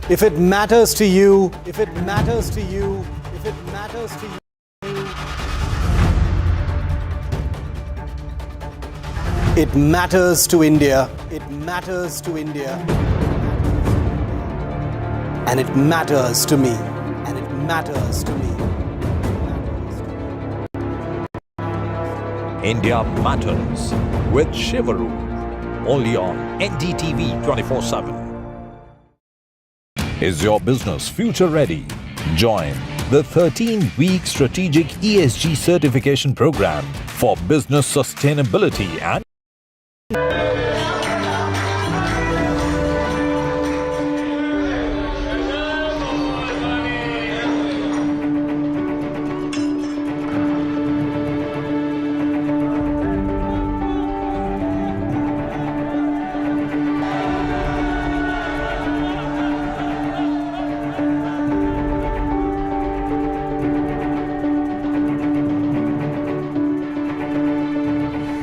If it matters to you, if it matters to you, if it matters to you, it matters to India. It matters to India. And it matters to me. And it matters to me. India Matters with Shivakumar, only on NDTV 24/7. Is your business future ready? Join the 13-week strategic ESG certification program for business sustainability and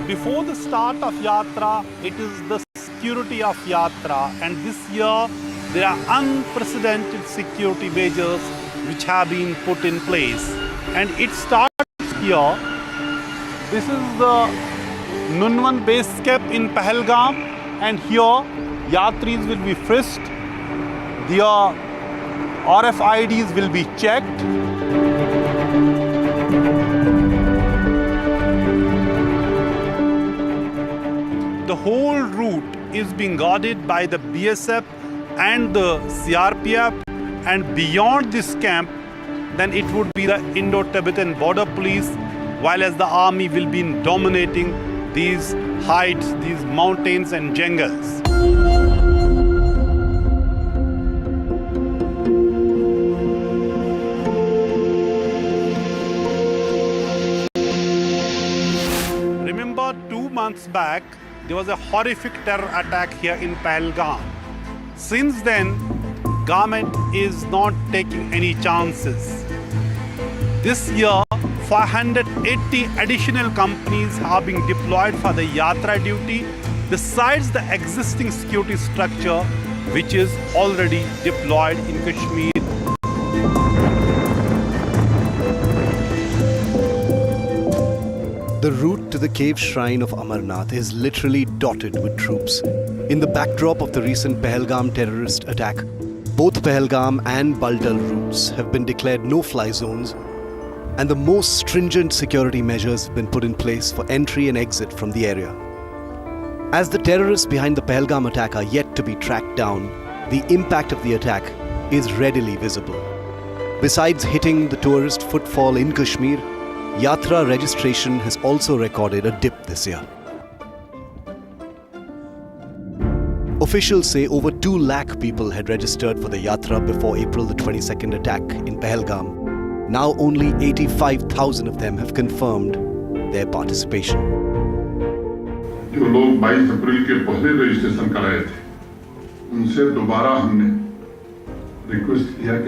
Before the start of Yatra, it is the security of Yatra, and this year there are unprecedented security measures which have been put in place. And it starts here. This is the Nunwan base camp in Pahalgam, and here Yatris will be frisked, their RFIDs will be checked. The whole route is being guarded by the BSF and the CRPF, and beyond this camp, then it would be the Indo-Tibetan border police, while as the army will be dominating these heights, these mountains and jungles. Remember 2 months back, there was a horrific terror attack here in Pahalgam. Since then, government is not taking any chances. This year, 480 additional companies have been deployed for the Yatra duty, besides the existing security structure which is already deployed in Kashmir. The route to the cave shrine of Amarnath is literally dotted with troops. In the backdrop of the recent Pahalgam terrorist attack, both Pahalgam and Baltal routes have been declared no-fly zones, and the most stringent security measures have been put in place for entry and exit from the area. As the terrorists behind the Pahalgam attack are yet to be tracked down, the impact of the attack is readily visible. Besides hitting the tourist footfall in Kashmir, Yatra registration has also recorded a dip this year. Officials say over 2 lakh people had registered for the Yatra before April the 22nd attack in Pahalgam. Now only 85,000 of them have confirmed their participation. जो लोग 22 अप्रैल के पहले registration कराए थे, उनसे दोबारा हमने request किया कि